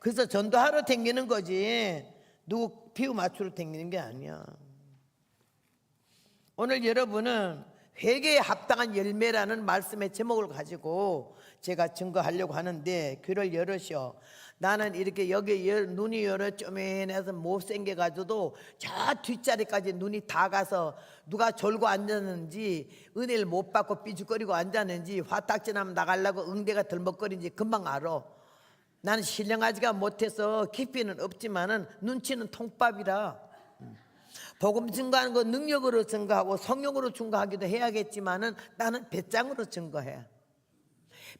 그래서 전도하러 댕기는 거지 누구 비유 맞추러 댕기는 게 아니야. 오늘 여러분은 회개에 합당한 열매라는 말씀의 제목을 가지고 제가 증거하려고 하는데, 귀를 열으셔. 나는 이렇게 여기 눈이 열어 쪼맨해서 못생겨가지고도 저 뒷자리까지 눈이 다 가서 누가 졸고 앉았는지, 은혜를 못 받고 삐죽거리고 앉았는지, 화딱지나면 나가려고 응대가 덜먹거리는지 금방 알아. 나는 신령하지가 못해서 깊이는 없지만은 눈치는 통밥이라. 복음 증거하는 거 능력으로 증거하고 성령으로 증거하기도 해야겠지만은 나는 배짱으로 증거해.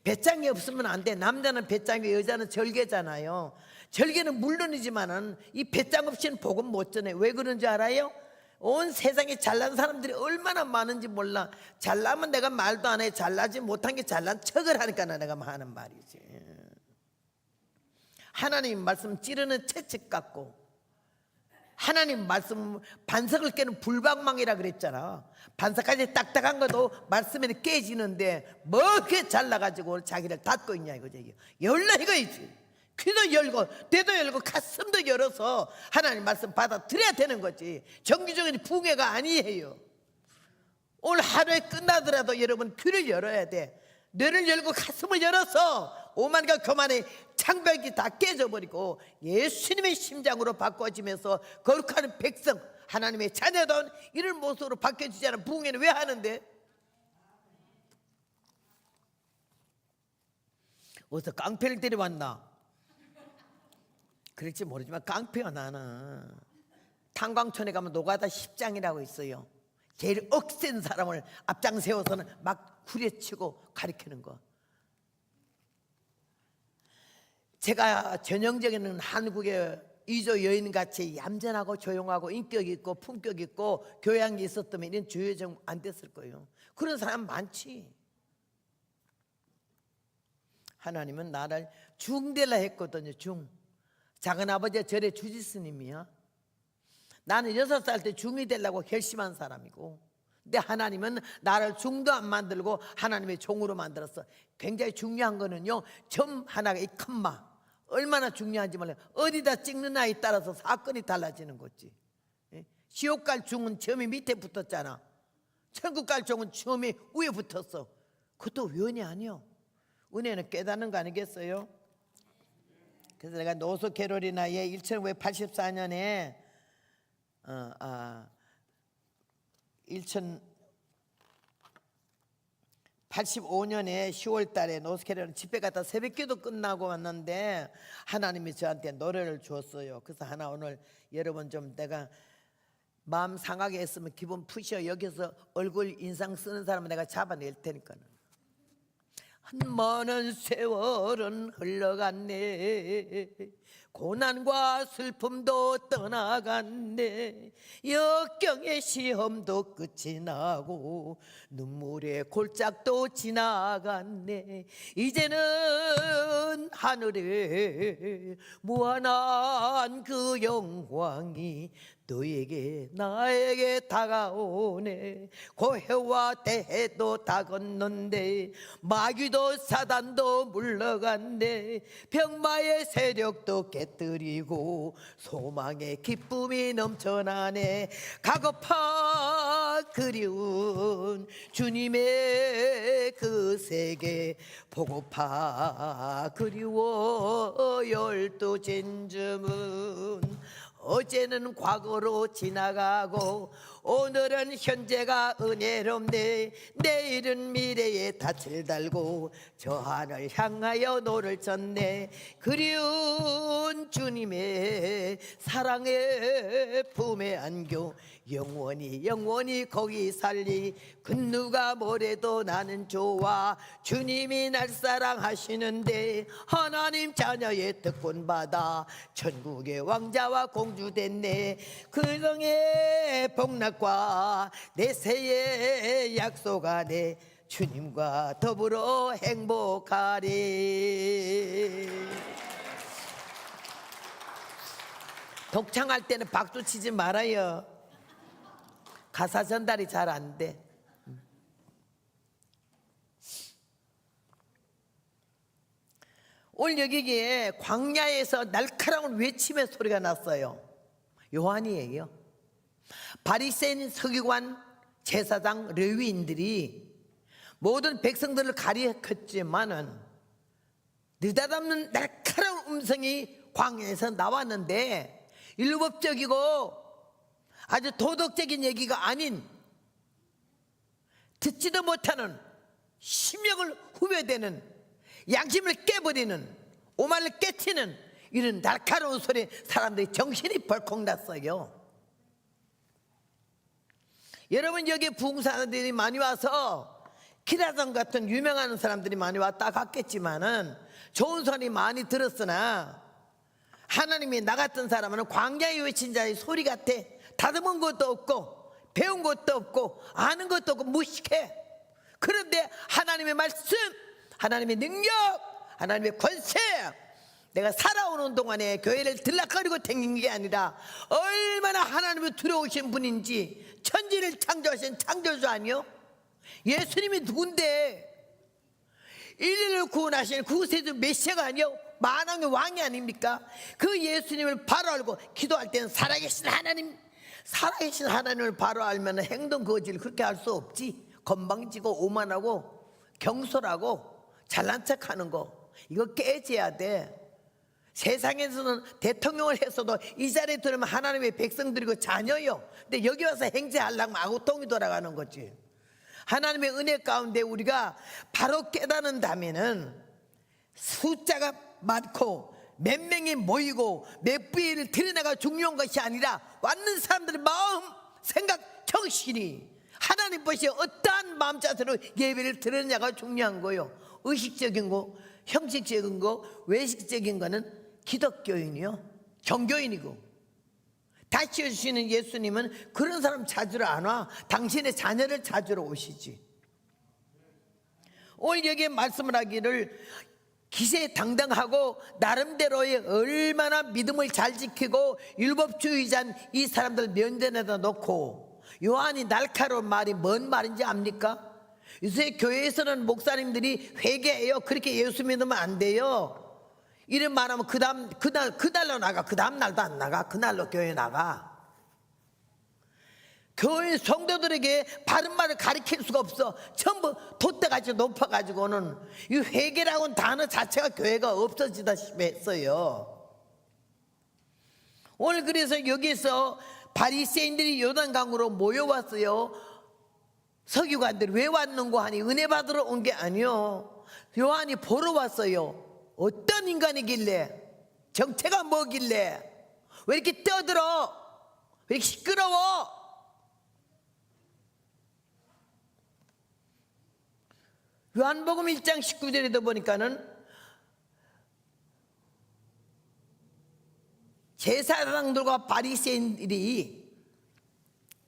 배짱이 없으면 안 돼. 남자는 배짱이, 여자는 절개잖아요. 절개는 물론이지만은 이 배짱 없이는 복음 못 전해. 왜 그런지 알아요? 온 세상에 잘난 사람들이 얼마나 많은지 몰라. 잘나면 내가 말도 안 해. 잘나지 못한 게 잘난 척을 하니까 내가 하는 말이지. 하나님 말씀 찌르는 채찍 같고, 하나님 말씀 반석을 깨는 불방망이라 그랬잖아. 반석까지 딱딱한 것도 말씀에는 깨지는데 뭐 그렇게 잘나가지고 자기를 닫고 있냐 이거지. 열라 이거지. 귀도 열고 뇌도 열고 가슴도 열어서 하나님 말씀 받아들여야 되는 거지. 정기적인 붕괴가 아니에요. 오늘 하루에 끝나더라도 여러분 귀를 열어야 돼. 뇌를 열고 가슴을 열어서 오만과 교만의 창벽이 다 깨져버리고 예수님의 심장으로 바꿔지면서 거룩한 백성, 하나님의 자녀다운 이런 모습으로 바뀌어지지 않은 부흥회는 왜 하는데? 어디서 깡패를 데려왔나? 그럴지 모르지만 깡패야. 나는 탄광촌에 가면 노가다 10장이라고 있어요. 제일 억센 사람을 앞장 세워서는 막 후려치고 가리키는 거. 제가 전형적인 한국의 이조 여인같이 얌전하고 조용하고 인격 있고 품격 있고 교양이 있었다면 이런 주여정 안 됐을 거예요. 그런 사람 많지. 하나님은 나를 중대라 했거든요. 작은아버지가 절에 주지스님이야. 나는 6살 때 중이 되려고 결심한 사람이고, 근데 하나님은 나를 중도 안 만들고 하나님의 종으로 만들었어. 굉장히 중요한 거는요, 점 하나가 이 컴마 얼마나 중요한지 몰라요. 어디다 찍느냐에 따라서 사건이 달라지는 거지. 지옥 갈 중은 점이 밑에 붙었잖아. 천국 갈 중은 점이 위에 붙었어. 그것도 우연이 아니요. 은혜는 깨닫는 거 아니겠어요? 그래서 내가 노소 캐롤이나 1984년에 1085년에 10월 달에 노스캐롤라이나 집회 갔다 새벽기도 끝나고 왔는데 하나님이 저한테 노래를 주었어요. 그래서 하나 오늘 여러분 좀 내가 마음 상하게 했으면 기분 푸셔. 여기서 얼굴 인상 쓰는 사람은 내가 잡아낼 테니까는. 많은 세월은 흘러갔네. 고난과 슬픔도 떠나갔네. 역경의 시험도 끝이 나고 눈물의 골짜기도 지나갔네. 이제는 하늘에 무한한 그 영광이 너에게 나에게 다가오네. 고해와 대해도 다 건넌데 마귀도 사단도 물러갔네. 병마의 세력도 깨뜨리고 소망의 기쁨이 넘쳐나네. 가고파 그리운 주님의 그 세계 보고파 그리워 12진쯤은 어제는 과거로 지나가고 오늘은 현재가 은혜롭네. 내일은 미래에 닻을 달고 저 하늘 향하여 노를 쳤네. 그리운 주님의 사랑의 품에 안겨 영원히 거기 살리. 그 누가 뭐래도 나는 좋아. 주님이 날 사랑하시는데 하나님 자녀의 특권받아 천국의 왕자와 공주 됐네. 그 성의 복락과 내 새의 약속 안에 주님과 더불어 행복하리. 독창할 때는 박수 치지 말아요. 가사 전달이 잘 안 돼. 오늘 여기에 광야에서 날카로운 외침의 소리가 났어요. 요한이에요. 바리새인, 서기관, 제사장, 레위인들이 모든 백성들을 가리켰지만은 느닷없는 날카로운 음성이 광야에서 나왔는데, 율법적이고 아주 도덕적인 얘기가 아닌, 듣지도 못하는, 심령을 후벼대는, 양심을 깨버리는, 오만을 깨치는 이런 날카로운 소리에 사람들이 정신이 벌컥 났어요. 여러분, 여기 부흥사들이 많이 와서 기라성 같은 유명한 사람들이 많이 왔다 갔겠지만은 좋은 소리 많이 들었으나, 하나님이 나 같은 사람은 광야에 외친 자의 소리 같아. 다듬은 것도 없고 배운 것도 없고 아는 것도 없고 무식해. 그런데 하나님의 말씀, 하나님의 능력, 하나님의 권세, 내가 살아오는 동안에 교회를 들락거리고 다닌 게 아니라 얼마나 하나님을 두려우신 분인지, 천지를 창조하신 창조주 아니요? 예수님이 누군데? 인류를 구원하신 구세주 메시아가 아니요? 만왕의 왕이 아닙니까? 그 예수님을 바로 알고 기도할 때는 살아계신 하나님, 살아계신 하나님을 바로 알면 행동 거지를 그렇게 할 수 없지. 건방지고 오만하고 경솔하고 잘난 척하는 거, 이거 깨져야 돼. 세상에서는 대통령을 했어도 이 자리에 들으면 하나님의 백성들이고 자녀요. 근데 여기 와서 행세하려면 아구통이 돌아가는 거지. 하나님의 은혜 가운데 우리가 바로 깨닫는다면은 숫자가 많고 몇 명이 모이고 몇 부위를 드러내가 중요한 것이 아니라 왔는 사람들의 마음, 생각, 정신이 하나님 보시에 어떠한 마음 자세로 예배를 드렸냐가 중요한 거예요. 의식적인 거, 형식적인 거, 외식적인 거는 기독교인이요, 종교인이고, 다시 오시는 예수님은 그런 사람 찾으러 안 와. 당신의 자녀를 찾으러 오시지. 오늘 여기에 말씀을 하기를 기세당당하고 나름대로의 얼마나 믿음을 잘 지키고 율법주의자인 이 사람들 면전에다 놓고, 요한이 날카로운 말이 뭔 말인지 압니까? 요새 교회에서는 목사님들이 회개해요. 그렇게 예수 믿으면 안 돼요. 이런 말하면 그날로 나가. 그 다음 날도 안 나가. 그날로 교회 나가. 교회 성도들에게 바른 말을 가르칠 수가 없어. 전부 돛대같이 높아가지고는 이 회개라고는 단어 자체가 교회가 없어지다시피 했어요. 오늘 그래서 여기서 바리새인들이 요단강으로 모여왔어요. 서기관들이 왜 왔는고 하니 은혜 받으러 온 게 아니요, 요한이 보러 왔어요. 어떤 인간이길래, 정체가 뭐길래 왜 이렇게 떠들어, 왜 이렇게 시끄러워? 요한복음 1장 19절에도 보니까는 제사장들과 바리새인들이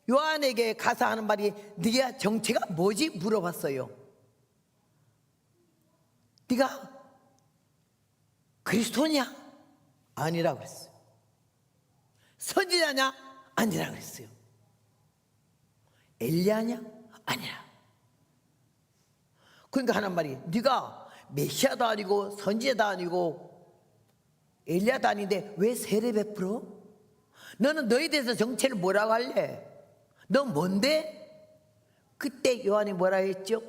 요한에게 가서 하는 말이, 네가 정체가 뭐지? 물어봤어요. 네가 그리스도냐? 아니라고 그랬어요. 선지자냐? 아니라고 그랬어요. 엘리야냐? 아니라. 그러니까 하는 말이, 네가 메시아도 아니고 선지자도 아니고 엘리야도 아닌데 왜 세례 베풀어? 너는 너에 대해서 정체를 뭐라고 할래? 너 뭔데? 그때 요한이 뭐라 했죠?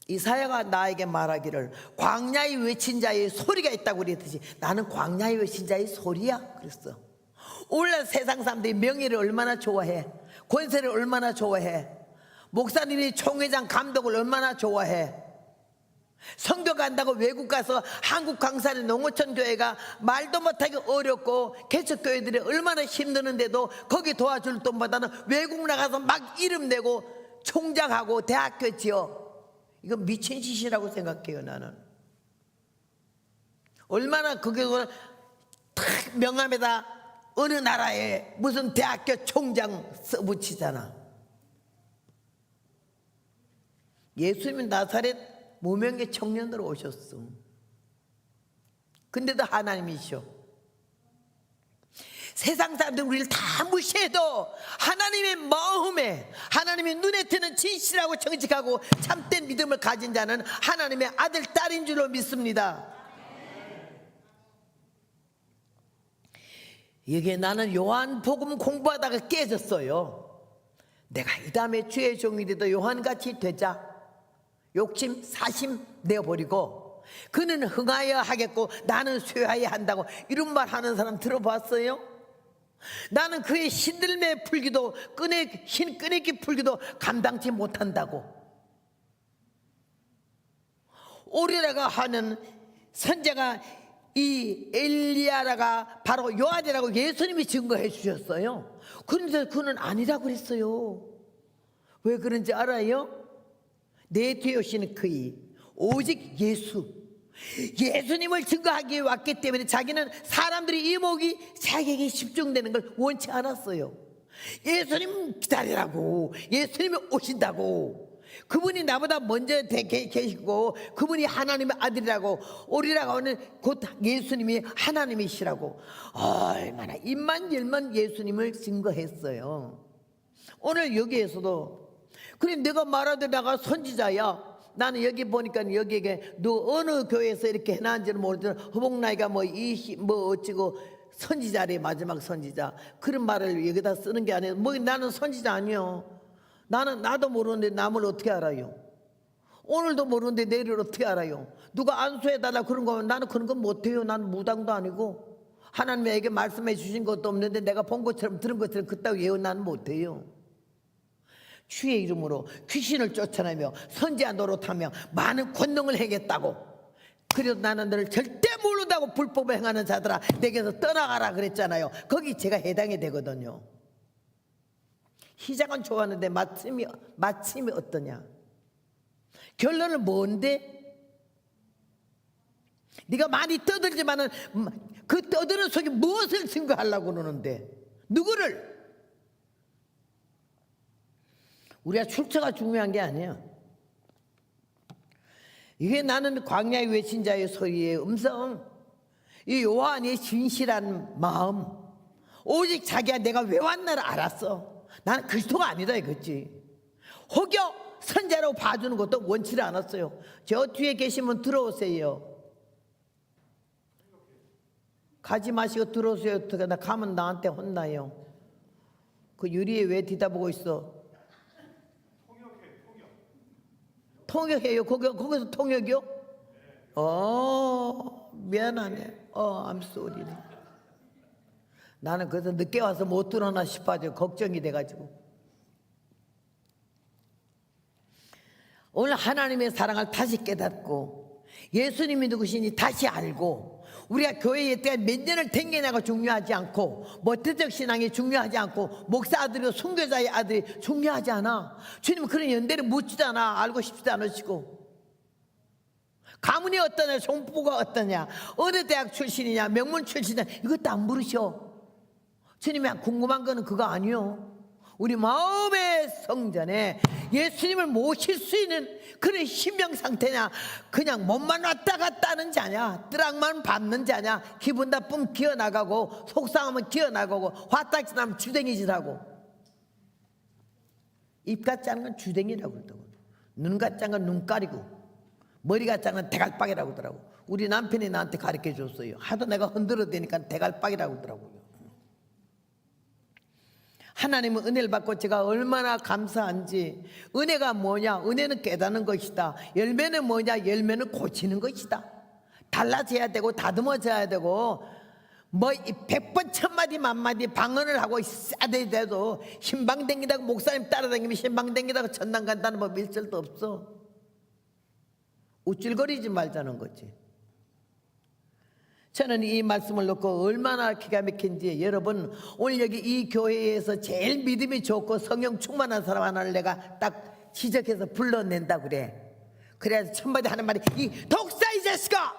이사야가 나에게 말하기를 광야에 외친 자의 소리가 있다고 그랬듯이 나는 광야에 외친 자의 소리야 그랬어. 오늘날 세상 사람들이 명예를 얼마나 좋아해, 권세를 얼마나 좋아해, 목사님이 총회장 감독을 얼마나 좋아해. 선교 간다고 외국 가서 한국 강산의 농어촌 교회가 말도 못하게 어렵고 개척교회들이 얼마나 힘드는데도 거기 도와줄 돈보다는 외국 나가서 막 이름 내고 총장하고 대학교 지어. 이건 미친 짓이라고 생각해요. 나는 얼마나 그게 탁 명함에다 어느 나라에 무슨 대학교 총장 써붙이잖아. 예수님은 나사렛 무명의 청년으로 오셨어. 근데도 하나님이셔. 세상 사람들 우리를 다 무시해도 하나님의 마음에, 하나님의 눈에 띄는 진실하고 정직하고 참된 믿음을 가진 자는 하나님의 아들, 딸인 줄로 믿습니다. 이게 나는 요한복음 공부하다가 깨졌어요. 내가 이 다음에 주의 종이 되도 요한같이 되자. 욕심 사심 내어버리고 그는 흥하여 하겠고 나는 쇠하여 한다고 이런 말 하는 사람 들어봤어요? 나는 그의 신들매 풀기도 흰 끄내기 풀기도 감당치 못한다고. 오리라가 하는 선자가 이 엘리야라가 바로 요한이라고 예수님이 증거해 주셨어요. 그런데 그는 아니라고 그랬어요. 왜 그런지 알아요? 내 뒤에 오시는 그이 오직 예수님을 증거하기 위해 왔기 때문에 자기는 사람들이 이목이 자기에게 집중되는 걸 원치 않았어요. 예수님 기다리라고, 예수님이 오신다고, 그분이 나보다 먼저 계시고 그분이 하나님의 아들이라고, 오리라가 오는 곧 예수님이 하나님이시라고 얼마나 입만 열면 예수님을 증거했어요. 오늘 여기에서도 그래, 내가 말하되 내가 선지자야. 나는 여기 보니까 여기에 너 어느 교회에서 이렇게 해놨는지는 모르지만 허복나이가 뭐 어찌고 선지자래, 마지막 선지자. 그런 말을 여기다 쓰는 게 아니에요. 뭐 나는 선지자 아니요. 나도 모르는데 남을 어떻게 알아요? 오늘도 모르는데 내일을 어떻게 알아요? 누가 안수해달라 그런 거면 나는 그런 건 못해요. 나는 무당도 아니고 하나님에게 말씀해 주신 것도 없는데 내가 본 것처럼 들은 것처럼 그따위 예언 나는 못해요. 주의 이름으로 귀신을 쫓아내며 선지자 노릇하며 많은 권능을 행했다고. 그래도 나는 너를 절대 모른다고 불법을 행하는 자들아 내게서 떠나가라 그랬잖아요. 거기 제가 해당이 되거든요. 시작은 좋았는데 마침이 어떠냐? 결론은 뭔데? 네가 많이 떠들지만은 그 떠드는 속에 무엇을 증거하려고 그러는데? 누구를? 우리가 출처가 중요한 게 아니야. 이게 나는 광야의 외친자의 소리의 음성, 이 요한의 진실한 마음, 오직 자기가 내가 왜 왔나를 알았어. 나는 그리스도가 아니다 이거지. 혹여 선자라고 봐주는 것도 원치를 않았어요. 저 뒤에 계시면 들어오세요. 가지 마시고 들어오세요. 어떻게 나 가면 나한테 혼나요. 그 유리에 왜 뒤다보고 있어? 통역해요. 거기서 통역이요? 미안하네. I'm sorry. 나는 그래서 늦게 와서 못 들어나 싶어가지고 걱정이 돼가지고. 오늘 하나님의 사랑을 다시 깨닫고 예수님이 누구시니 다시 알고, 우리가 교회에 때가 몇 년을 댕겨나가 중요하지 않고, 모태적 신앙이 중요하지 않고, 목사 아들이고 순교자의 아들이 중요하지 않아. 주님은 그런 연대를 묻지도 않아. 알고 싶지도 않으시고. 가문이 어떠냐, 종부가 어떠냐, 어느 대학 출신이냐, 명문 출신이냐, 이것도 안 물으셔. 주님이 궁금한 거는 그거 아니요. 우리 마음의 성전에 예수님을 모실 수 있는 그런 신명 상태냐, 그냥 몸만 왔다 갔다 하는 자냐, 뜨락만 밟는 자냐, 기분 나쁘면 기어나가고 속상하면 기어나가고 화딱지 나면 주댕이질하고. 입 같지 않은 건 주댕이라고 그러더라고. 눈 같지 않은 건 눈가리고 머리 같지 않은 건 대갈박이라고 그러더라고. 우리 남편이 나한테 가르쳐 줬어요. 하도 내가 흔들어대니까 대갈박이라고 그러더라고요. 하나님은 은혜를 받고 제가 얼마나 감사한지. 은혜가 뭐냐? 은혜는 깨닫는 것이다. 열매는 뭐냐? 열매는 고치는 것이다. 달라져야 되고 다듬어져야 되고, 뭐 100번 1000마디 만마디 방언을 하고 싸대도 신방댕기다고 목사님 따라다니면 신방댕기다고 천당 간다는 법 일절도 없어. 우쭐거리지 말자는 거지. 저는 이 말씀을 놓고 얼마나 기가 막힌지, 여러분 오늘 여기 이 교회에서 제일 믿음이 좋고 성령 충만한 사람 하나를 내가 딱 지적해서 불러낸다 그래. 그래야지 천마디 하는 말이 이 독사 이 자식아!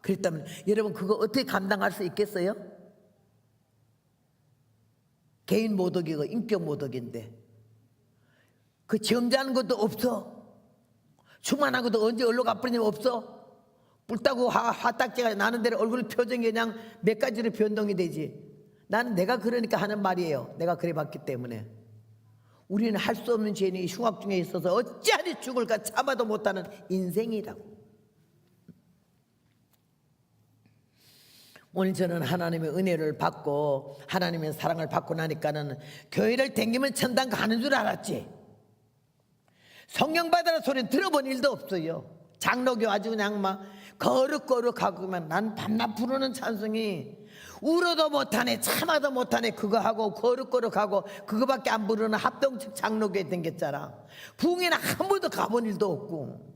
그랬다면 여러분 그거 어떻게 감당할 수 있겠어요? 개인 모독이고 인격 모독인데 그 정지하는 것도 없어. 충만한 것도 언제 얼로 갚으려면 없어. 뿔따고 화딱지가 나는 대로 얼굴 표정이 그냥 몇 가지로 변동이 되지. 나는 내가 그러니까 하는 말이에요. 내가 그래 봤기 때문에. 우리는 할 수 없는 죄인이 흉악 중에 있어서 어찌하리 죽을까 참아도 못하는 인생이라고. 오늘 저는 하나님의 은혜를 받고 하나님의 사랑을 받고 나니까는 교회를 댕기면 천당 가는 줄 알았지. 성령 받으라 소리 들어본 일도 없어요. 장로교 아주 그냥 막 거룩거룩하고 난 밤낮 부르는 찬송이 울어도 못하네 참아도 못하네 그거 하고 거룩거룩하고 그거밖에 안 부르는 합동측 장로교에 댕겼잖아. 부흥회는 한 번도 가본 일도 없고,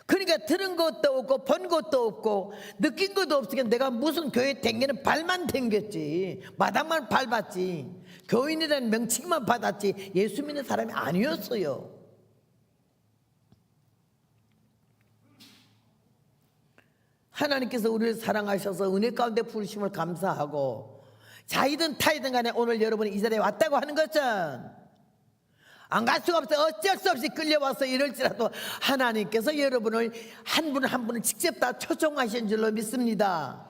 그러니까 들은 것도 없고 본 것도 없고 느낀 것도 없으니까 내가 무슨 교회 댕기는 발만 댕겼지, 마당만 밟았지, 교인이라는 명칭만 받았지 예수 믿는 사람이 아니었어요. 하나님께서 우리를 사랑하셔서 은혜 가운데 부르심을 감사하고 자이든 타이든 간에 오늘 여러분이 이 자리에 왔다고 하는 것은 안 갈 수가 없어요. 어쩔 수 없이 끌려와서 이럴지라도 하나님께서 여러분을 한 분 한 분을 직접 다 초청하신 줄로 믿습니다.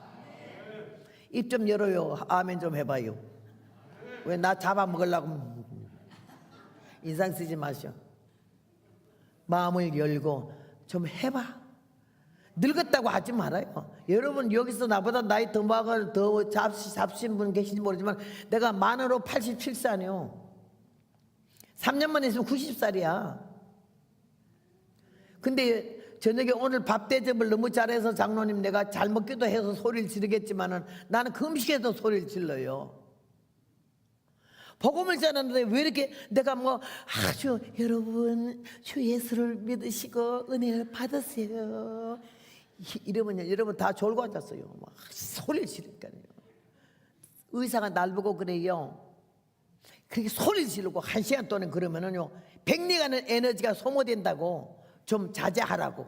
입 좀 열어요. 아멘 좀 해봐요. 왜 나 잡아먹으려고 인상 쓰지 마셔. 마음을 열고 좀 해봐. 늙었다고 하지 말아요. 여러분 여기서 나보다 나이 더 많은 더 잡신 분 계신지 모르지만 내가 만으로 87살이요 3년만 있으면 90살이야 근데 저녁에 오늘 밥 대접을 너무 잘해서 장로님 내가 잘 먹기도 해서 소리를 지르겠지만은 나는 금식에도 소리를 질러요. 복음을 전하는데 왜 이렇게 내가 뭐 아주 여러분 주 예수를 믿으시고 은혜를 받으세요 이러면요 여러분 다 졸고 앉았어요. 막 소리를 지르니까요. 의사가 날 보고 그래요. 그렇게 소리를 지르고 1시간 동안 그러면은요 백리가는 에너지가 소모된다고 좀 자제하라고,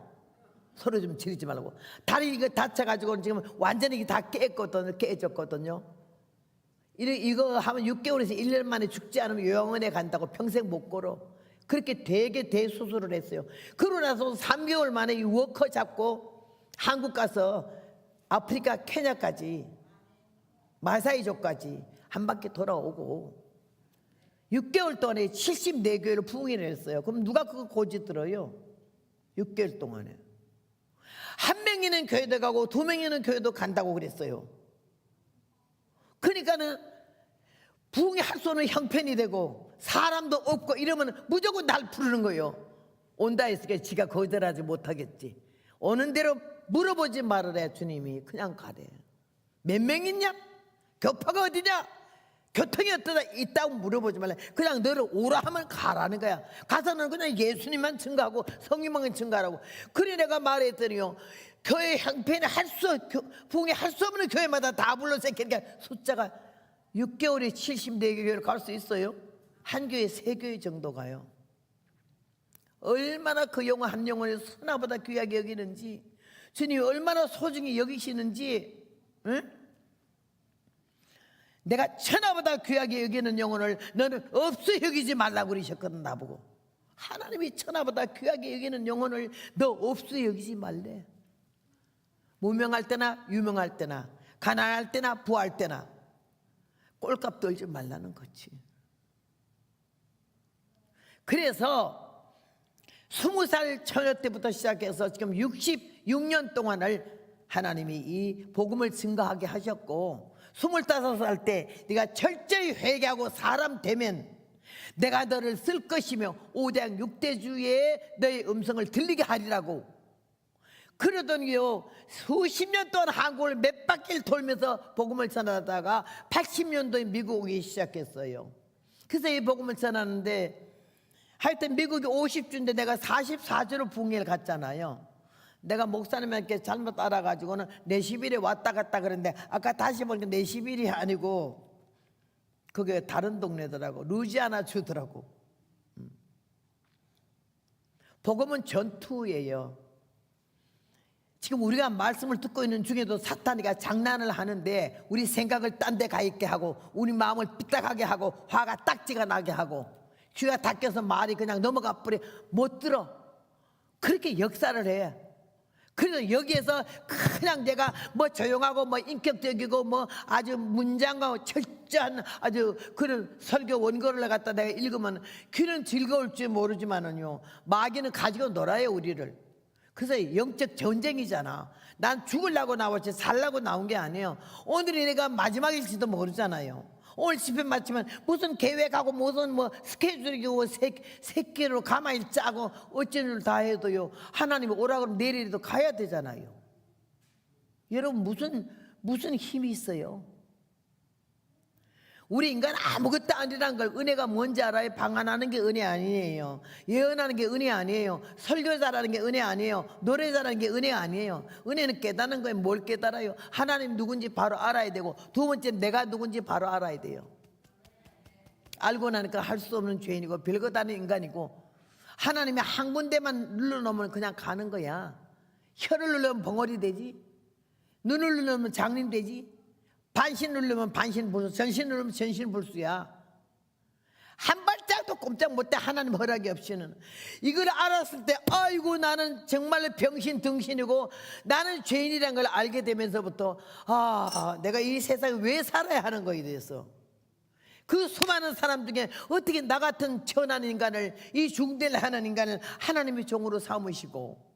소리 좀 지르지 말고. 다리 이거 다쳐가지고 지금 완전히 다 깨졌거든요. 이거 하면 6개월에서 1년 만에 죽지 않으면 요양원에 간다고 평생 못 걸어. 그렇게 되게 대수술을 했어요. 그러고 나서 3개월 만에 이 워커 잡고 한국 가서 아프리카 케냐까지 마사이족까지 한 바퀴 돌아오고 6개월 동안에 74교회를 부흥회를 했어요. 그럼 누가 그거 고지 들어요? 6개월 동안에 한 명이는 교회도 가고 2명이는 교회도 간다고 그랬어요. 그러니까는 부흥회 할 수 없는 형편이 되고 사람도 없고 이러면 무조건 날 부르는 거예요. 온다 했으니까 지가 거절하지 못하겠지. 오는 대로 물어보지 말으래. 주님이 그냥 가래. 몇 명 있냐? 교파가 어디냐? 교통이 어떠다? 있다고 물어보지 말래. 그냥 너를 오라 하면 가라는 거야. 가서는 그냥 예수님만 증거하고 성령만 증거하라고. 그래 내가 말했더니요 교회 형편에 부흥회 할 수 없는 교회마다 다 불러서 그러니까 숫자가 6개월에 74교회를 갈 수 있어요. 한 교회 3교회 정도 가요. 얼마나 그 영혼 한 영혼을 선하보다 귀하게 여기는지, 주님이 얼마나 소중히 여기시는지, 응? 내가 천하보다 귀하게 여기는 영혼을 너는 없어 여기지 말라고 그러셨거든. 나보고 하나님이 천하보다 귀하게 여기는 영혼을 너 없어 여기지 말래. 무명할 때나 유명할 때나 가난할 때나 부할 때나 꼴값 떨지 말라는 거지. 그래서 20살 처녀 때부터 시작해서 지금 66년 동안을 하나님이 이 복음을 증거하게 하셨고, 25살 때 네가 철저히 회개하고 사람 되면 내가 너를 쓸 것이며 5대양 6대주에 너의 음성을 들리게 하리라고. 그러더니요 수십 년 동안 한국을 몇 바퀴를 돌면서 복음을 전하다가 80년도에 미국 오기 시작했어요. 그래서 이 복음을 전하는데 하여튼 미국이 50주인데 내가 44주로 부흥회를 갔잖아요. 내가 목사님한테 잘못 알아가지고는 내시빌에 왔다 갔다 그랬는데 아까 다시 보니까 내시빌이 아니고 그게 다른 동네더라고. 루지아나 주더라고. 복음은 전투예요. 지금 우리가 말씀을 듣고 있는 중에도 사탄이가 장난을 하는데 우리 생각을 딴 데 가 있게 하고 우리 마음을 삐딱하게 하고 화가 딱지가 나게 하고 귀가 닫혀서 말이 그냥 넘어가 버려. 못 들어. 그렇게 역사를 해. 그래서 여기에서 그냥 내가 뭐 조용하고 뭐 인격적이고 뭐 아주 문장하고 철저한 아주 그런 설교 원고를 갖다 내가 읽으면 귀는 즐거울지 모르지만은요 마귀는 가지고 놀아요 우리를. 그래서 영적 전쟁이잖아. 난 죽으려고 나왔지 살려고 나온 게 아니에요. 오늘이 내가 마지막일지도 모르잖아요. 오늘 집회 마치면 무슨 계획하고 무슨 뭐 스케줄이고 새끼로 가만히 짜고 어찌는 다 해도요, 하나님이 오라고 하면 내일이라도 가야 되잖아요. 여러분 무슨 힘이 있어요? 우리 인간 아무것도 아니라는 걸, 은혜가 뭔지 알아요? 방언하는 게 은혜 아니에요. 예언하는 게 은혜 아니에요. 설교자라는 게 은혜 아니에요. 노래자라는 게 은혜 아니에요. 은혜는 깨닫는 거예요. 뭘 깨달아요? 하나님 누군지 바로 알아야 되고, 두 번째 내가 누군지 바로 알아야 돼요. 알고 나니까 할 수 없는 죄인이고 별거 다른 인간이고, 하나님이 한 군데만 눌러놓으면 그냥 가는 거야. 혀를 누르면 벙어리 되지, 눈을 누르면 장님 되지, 반신 누르면 반신 불수, 전신 누르면 전신 불수야. 한 발짝도 꼼짝 못해, 하나님 허락이 없이는. 이걸 알았을 때 아이고 나는 정말로 병신 등신이고 나는 죄인이라는 걸 알게 되면서부터 내가 이 세상에 왜 살아야 하는 거에 대해서, 그 수많은 사람 중에 어떻게 나 같은 천한 인간을, 이 중대를 하는 인간을 하나님이 종으로 삼으시고,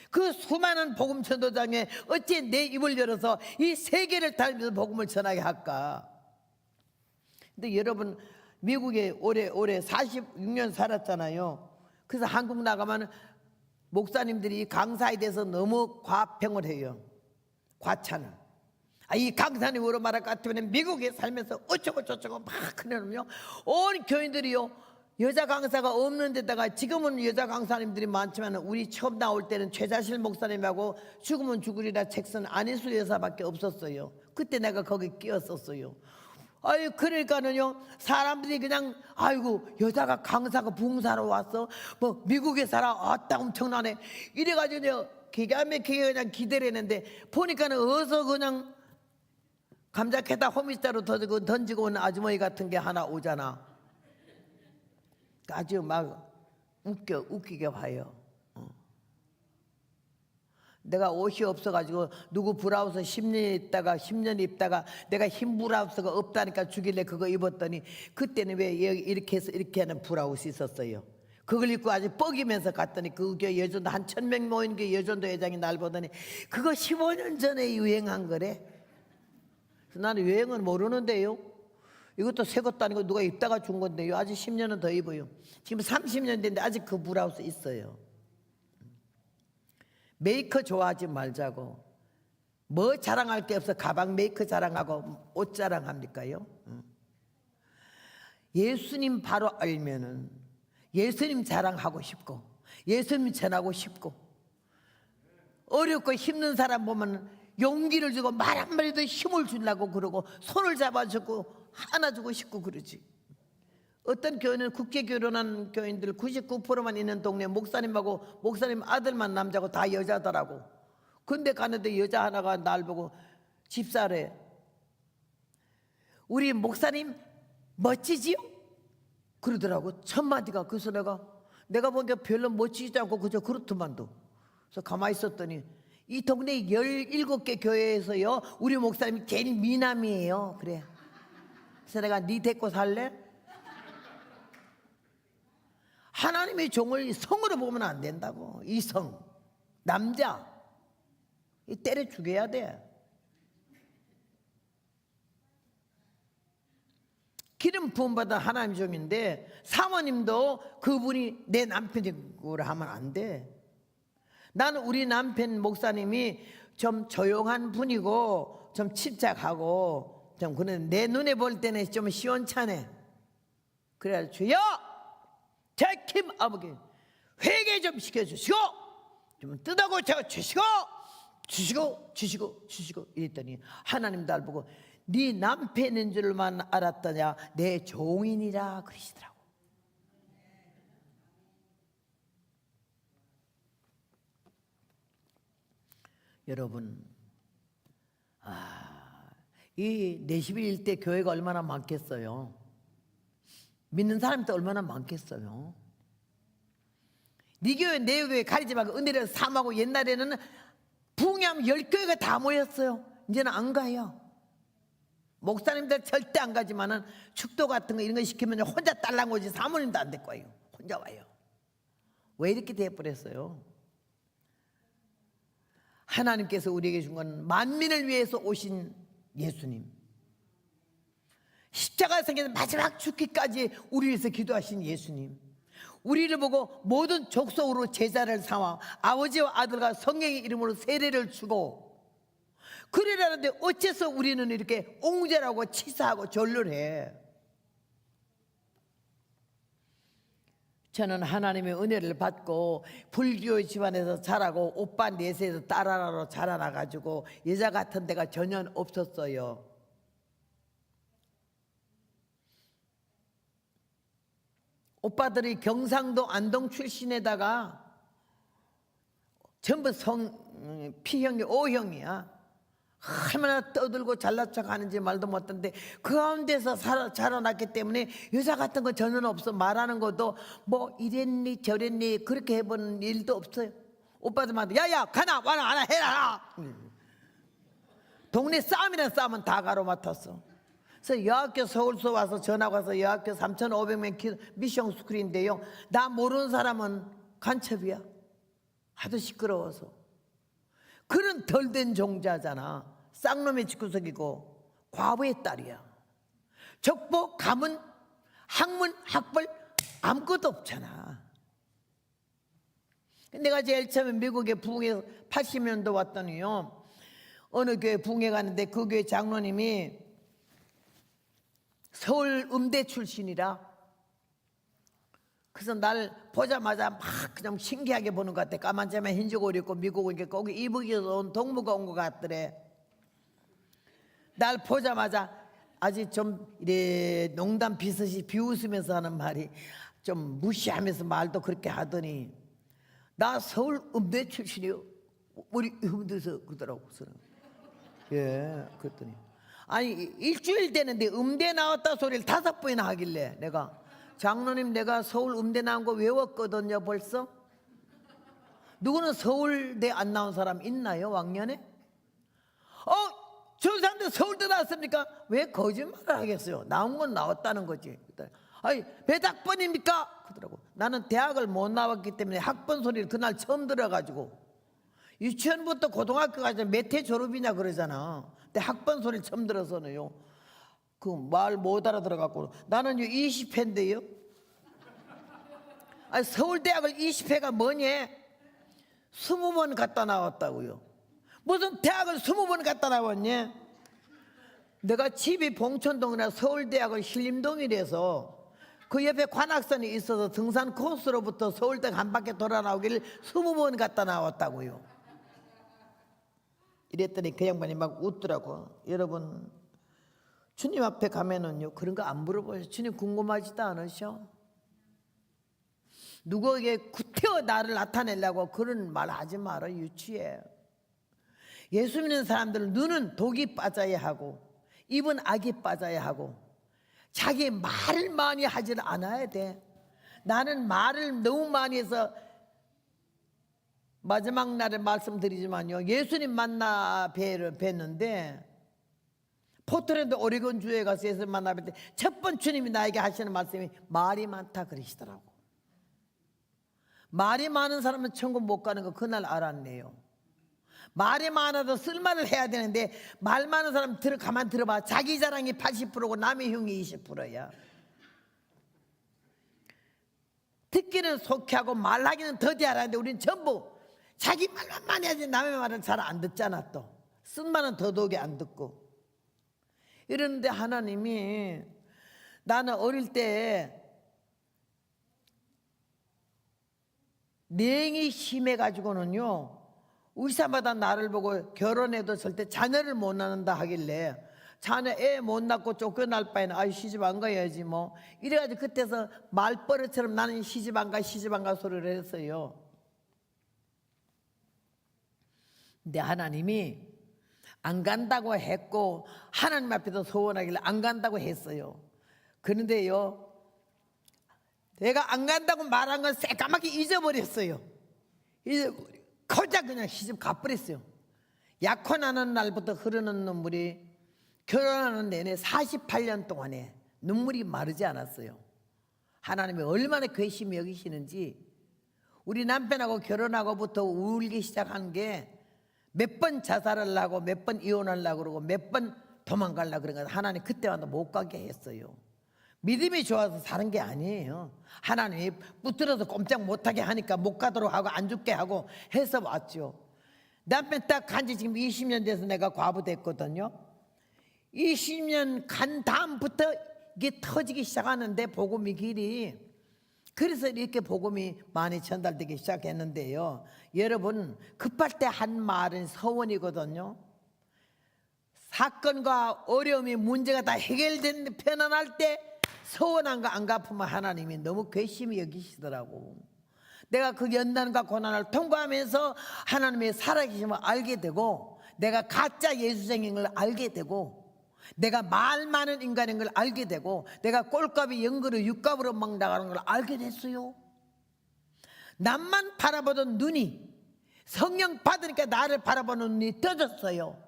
그 수많은 복음 전도장에 어찌 내 입을 열어서 이 세계를 다니면서 복음을 전하게 할까? 근데 여러분, 미국에 오래 46년 살았잖아요. 그래서 한국 나가면 목사님들이 강사에 대해서 너무 과평을 해요. 과찬을. 이 강사님으로 말할 것 같으면 미국에 살면서 어쩌고 저쩌고 막 그러면요, 온 교인들이요, 여자 강사가 없는 데다가, 지금은 여자 강사님들이 많지만 우리 처음 나올 때는 최자실 목사님하고 죽으면 죽으리라 책 쓴 안희수 여사밖에 없었어요. 그때 내가 거기 끼었었어요. 그러니까는요, 사람들이 그냥 아이고 여자가 강사가 붕사로 왔어, 뭐 미국에 살아, 아따 엄청나네 이래가지고 기가 막히게 그냥 기대를 했는데, 보니까는 어서 그냥 감자캐다 호미자로 던지고 온 아주머니 같은 게 하나 오잖아. 아주 막 웃기게 봐요. 내가 옷이 없어가지고 누구 브라우스 10년 입다가 내가 흰 브라우스가 없다니까 주길래 그거 입었더니, 그때는 왜 이렇게 해서 이렇게 하는 브라우스 있었어요. 그걸 입고 아주 뻐기면서 갔더니 그게 여전도 한 1000명 모인 게 여전도 회장이 날 보더니 그거 15년 전에 유행한 거래. 나는 유행은 모르는데요. 이것도 새 것도 아니고 누가 입다가 준 건데요, 아직 10년은 더 입어요. 지금 30년 됐는데 아직 그 브라우스 있어요. 메이커 좋아하지 말자고. 뭐 자랑할 게 없어. 가방 메이커 자랑하고 옷 자랑합니까요? 예수님 바로 알면은 예수님 자랑하고 싶고 예수님 전하고 싶고, 어렵고 힘든 사람 보면 용기를 주고 말 한마디도 힘을 주려고 그러고 손을 잡아주고 안아주고 싶고 그러지. 어떤 교회는 국제 결혼한 교인들 99%만 있는 동네 목사님하고 목사님 아들만 남자고 다 여자더라고. 근데 가는데 여자 하나가 날 보고 집사래. 우리 목사님 멋지지요? 그러더라고. 첫마디가. 그래서 내가 보니까 별로 멋지지 않고 그저 그렇더만도. 그래서 가만히 있었더니 이 동네 17개 교회에서요, 우리 목사님이 제일 미남이에요. 그래. 그래서 내가 네 데리고 살래? 하나님의 종을 성으로 보면 안 된다고. 이성, 남자, 때려 죽여야 돼. 기름 부음 받은 하나님 종인데 사모님도 그분이 내 남편이고 하면 안 돼. 나는 우리 남편 목사님이 좀 조용한 분이고 좀 침착하고 좀 그런, 내 눈에 볼 때는 좀 시원찮네. 그래야 주여 제킴 아버지 회개 좀 시켜주시고 좀 뜯어고쳐 주시고 이랬더니 하나님 날 보고 네 남편인 줄만 알았더냐, 내 종인이라 그러시더라고. 여러분, 이 내시빌 일대 교회가 얼마나 많겠어요. 믿는 사람도 얼마나 많겠어요. 네 교회 내 교회 가리지 말고 은혜를 삼하고, 옛날에는 부흥하면 10교회가 다 모였어요. 이제는 안 가요. 목사님들 절대 안 가지만은 축도 같은 거 이런 거 시키면 혼자 딸랑 오지, 사모님도 안 데리고 와요. 혼자 와요. 왜 이렇게 돼버렸어요? 하나님께서 우리에게 준 건 만민을 위해서 오신 예수님, 십자가에 생겨서 마지막 죽기까지 우리 위해서 기도하신 예수님, 우리를 보고 모든 족속으로 제자를 삼아 아버지와 아들과 성령의 이름으로 세례를 주고 그러라는데 어째서 우리는 이렇게 옹졸하고 치사하고 절률해? 저는 하나님의 은혜를 받고 불교 집안에서 자라고 오빠 넷에서 딸하나로 자라나가지고 여자 같은 데가 전혀 없었어요. 오빠들이 경상도 안동 출신에다가 전부 P형이 O형이야. 얼마나 떠들고 잘난 척 하는지 말도 못하는데 그 가운데서 자라났기 때문에 여자 같은 거 전혀 없어. 말하는 것도 뭐 이랬니 저랬니 그렇게 해보는 일도 없어요. 오빠들한테 야야 가나 와나 하나 해라. 동네 싸움이란 싸움은 다 가로맡았어. 그래서 여학교 서울서 와서 전학 와서 여학교 3,500명 미션 스쿨인데요, 나 모르는 사람은 간첩이야. 하도 시끄러워서. 그런 덜된 종자잖아. 쌍놈의 집구석이고 과부의 딸이야. 족보, 가문, 학문, 학벌 아무것도 없잖아. 내가 제일 처음에 미국에 부흥에 80년도 왔더니요, 어느 교회 부흥에 갔는데 그 교회 장로님이 서울 음대 출신이라. 그래서 날 보자마자 막 그냥 신기하게 보는 것 같아. 까만짜만 흰색 옷 입고 미국 오니까 거기 이북에서 온 동무가 온 것 같더래. 날 보자마자 아주 좀 이래 농담 비슷이 비웃으면서 하는 말이 좀 무시하면서 말도 그렇게 하더니 나 서울 음대 출신이요. 우리 음대에서 그러더라고. 예, 그랬더니 아니 일주일 되는데 음대 나왔다 소리를 5번이나 하길래 내가 장로님 내가 서울 음대 나온 거 외웠거든요 벌써. 누구는 서울대 안 나온 사람 있나요 왕년에? 저 사람들 서울대 나왔습니까? 왜 거짓말을 하겠어요? 나온 건 나왔다는 거지. 아니 몇 학번입니까? 그러더라고. 나는 대학을 못 나왔기 때문에 학번 소리를 그날 처음 들어가지고 유치원부터 고등학교까지 몇 회 졸업이냐 그러잖아. 근데 학번 소리를 처음 들어서는요 그 말 못 알아들어갖고 나는요 20회인데요. 아니 서울대학을 20회가 뭐니? 20번 갔다 나왔다고요. 무슨 대학을 20번 갔다 나왔니? 내가 집이 봉천동이나 서울대학을 신림동이라서 그 옆에 관악산이 있어서 등산 코스로부터 서울대 한 바퀴 돌아 나오기를 20번 갔다 나왔다고요. 이랬더니 그 양반이 막 웃더라고. 여러분 주님 앞에 가면은요 그런 거 안 물어보셔. 주님 궁금하지도 않으셔. 누구에게 구태여 나를 나타내려고 그런 말 하지 마라. 유치해. 예수 믿는 사람들은 눈은 독이 빠져야 하고 입은 악이 빠져야 하고 자기 말을 많이 하질 않아야 돼. 나는 말을 너무 많이 해서 마지막 날에 말씀드리지만요 예수님 만나 뵀는데 포트랜드 오레곤 주에 가서 예수님 만나 뵀는데 첫 번째 주님이 나에게 하시는 말씀이 말이 많다 그러시더라고. 말이 많은 사람은 천국 못 가는 거 그날 알았네요. 말이 많아도 쓸말을 해야 되는데 말 많은 사람 가만 들어봐. 자기 자랑이 80%고 남의 흉이 20%야. 듣기는 속히 하고 말하기는 더디 하라는데 우리는 전부 자기 말만 많이 하지 남의 말은 잘 안 듣잖아. 또 쓴 말은 더더욱이 안 듣고 이러는데 하나님이 나는 어릴 때 냉이 심해가지고는요 의사마다 나를 보고 결혼해도 절대 자녀를 못 낳는다 하길래 자녀 애 못 낳고 쫓겨날 바에는 아유 시집 안 가야지 뭐 이래가지고 그때서 말버릇처럼 나는 시집 안 가 소리를 했어요. 근데 하나님이 안 간다고 했고 하나님 앞에서 소원하길래 안 간다고 했어요. 그런데요 내가 안 간다고 말한 건 새까맣게 잊어버렸어요. 고작 그냥 시집 가버렸어요. 약혼하는 날부터 흐르는 눈물이 결혼하는 내내 48년 동안에 눈물이 마르지 않았어요. 하나님이 얼마나 괘씸히 여기시는지. 우리 남편하고 결혼하고부터 울기 시작한 게 몇 번 자살하려고 몇 번 이혼하려고 그러고 몇 번 도망가려고 그런 건 하나님 그때마다 못 가게 했어요. 믿음이 좋아서 사는 게 아니에요. 하나님이 붙들어서 꼼짝 못하게 하니까 못 가도록 하고 안 죽게 하고 해서 왔죠. 남편 딱 간지 지금 20년 돼서 내가 과부 됐거든요. 20년 간 다음부터 이게 터지기 시작하는데 복음이 길이, 그래서 이렇게 복음이 많이 전달되기 시작했는데요. 여러분, 급할 때 한 말은 서원이거든요. 사건과 어려움이 문제가 다 해결된 편안할 때 서운한 거 안 갚으면 하나님이 너무 괘씸히 여기시더라고. 내가 그 연단과 고난을 통과하면서 하나님의 살아계심을 알게 되고, 내가 가짜 예수생인 걸 알게 되고, 내가 말 많은 인간인 걸 알게 되고, 내가 꼴값이 영그릇 육값으로 막 나가는 걸 알게 됐어요. 남만 바라보던 눈이 성령 받으니까 나를 바라보는 눈이 떠졌어요.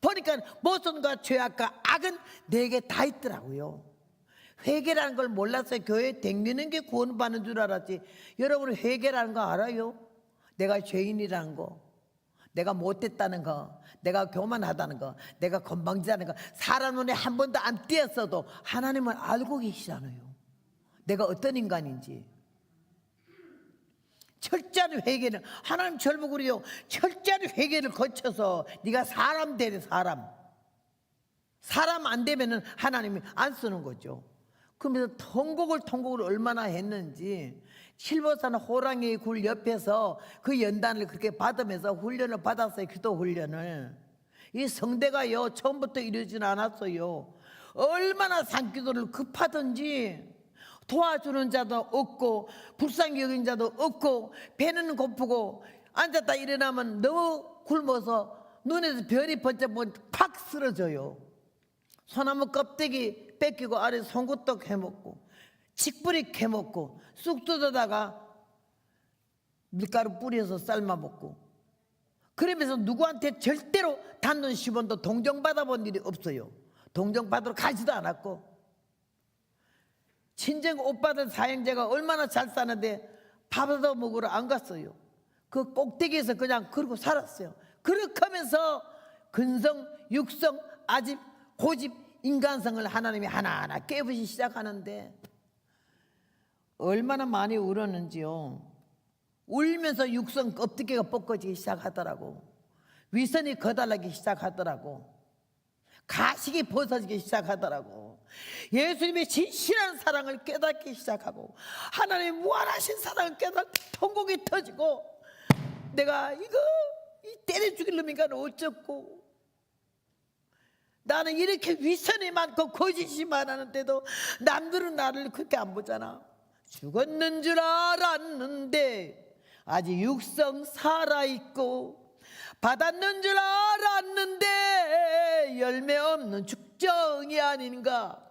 보니까 모순과 죄악과 악은 내게 다 있더라고요. 회개라는 걸 몰랐어요. 교회에 댕기는 게 구원받는 줄 알았지. 여러분, 회개라는 거 알아요? 내가 죄인이라는 거, 내가 못됐다는 거, 내가 교만하다는 거, 내가 건방지다는 거, 사람 눈에 한 번도 안 띄었어도 하나님은 알고 계시잖아요. 내가 어떤 인간인지. 철저한 회개는, 하나님 젊고 그래요. 철저한 회개를 거쳐서 네가 사람 되래. 사람 안 되면은 하나님이 안 쓰는 거죠. 그러면서 통곡을 얼마나 했는지, 실버산 호랑이 굴 옆에서 그 연단을 그렇게 받으면서 훈련을 받았어요. 기도 훈련을. 이 성대가요 처음부터 이러진 않았어요. 얼마나 산기도를 급하든지 도와주는 자도 없고 불쌍히 여긴 자도 없고, 배는 고프고 앉았다 일어나면 너무 굶어서 눈에서 별이 번쩍 팍 쓰러져요. 소나무 껍데기 뺏기고 아래 송구떡 해먹고 칡뿌리 캐먹고 쑥 뜯어다가 밀가루 뿌려서 삶아 먹고, 그러면서 누구한테 절대로 단돈 10원도 동정받아 본 일이 없어요. 동정받으러 가지도 않았고, 친정 오빠들 사형제가 얼마나 잘 사는데 밥 얻어 먹으러 안 갔어요. 그 꼭대기에서 그냥 그러고 살았어요. 그렇게 하면서 근성, 육성, 아집, 고집, 인간성을 하나님이 하나하나 깨부시기 시작하는데 얼마나 많이 울었는지요. 울면서 육성 껍데기가 벗겨지기 시작하더라고. 위선이 거달나기 시작하더라고. 가식이 벗어지기 시작하더라고. 예수님의 진실한 사랑을 깨닫기 시작하고, 하나님의 무한하신 사랑을 깨닫고 통곡이 터지고, 내가 이 때려 죽일 놈인가 어쩌고, 나는 이렇게 위선이 많고 거짓이 많았는데도 남들은 나를 그렇게 안 보잖아. 죽었는 줄 알았는데 아직 육성 살아있고, 받았는 줄 알았는데 열매 없는 축정이 아닌가.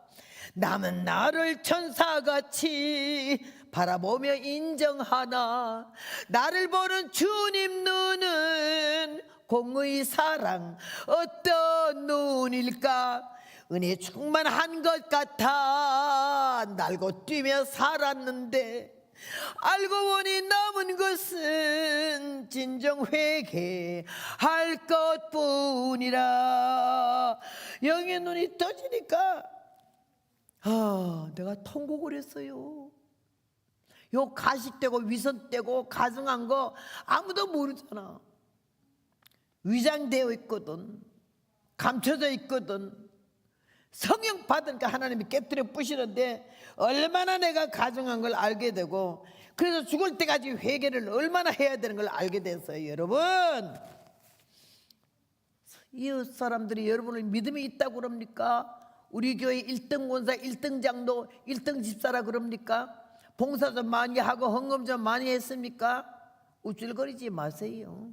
남은 나를 천사같이 바라보며 인정하나, 나를 보는 주님 눈은 공의 사랑 어떤 눈일까. 은혜 충만한 것 같아 날고 뛰며 살았는데, 알고 보니 남은 것은 진정 회개할 것뿐이라. 영의 눈이 떠지니까 내가 통곡을 했어요. 요 가식되고 위선되고 가증한 거 아무도 모르잖아. 위장되어 있거든, 감춰져 있거든. 성령 받으니까 하나님이 깨뜨려 부시는데 얼마나 내가 가증한 걸 알게 되고, 그래서 죽을 때까지 회개를 얼마나 해야 되는 걸 알게 됐어요. 여러분, 이웃 사람들이 여러분을 믿음이 있다고 그럽니까? 우리 교회 1등 권사, 1등 장로, 1등 집사라 그럽니까? 봉사 좀 많이 하고 헌금 좀 많이 했습니까? 우쭐거리지 마세요.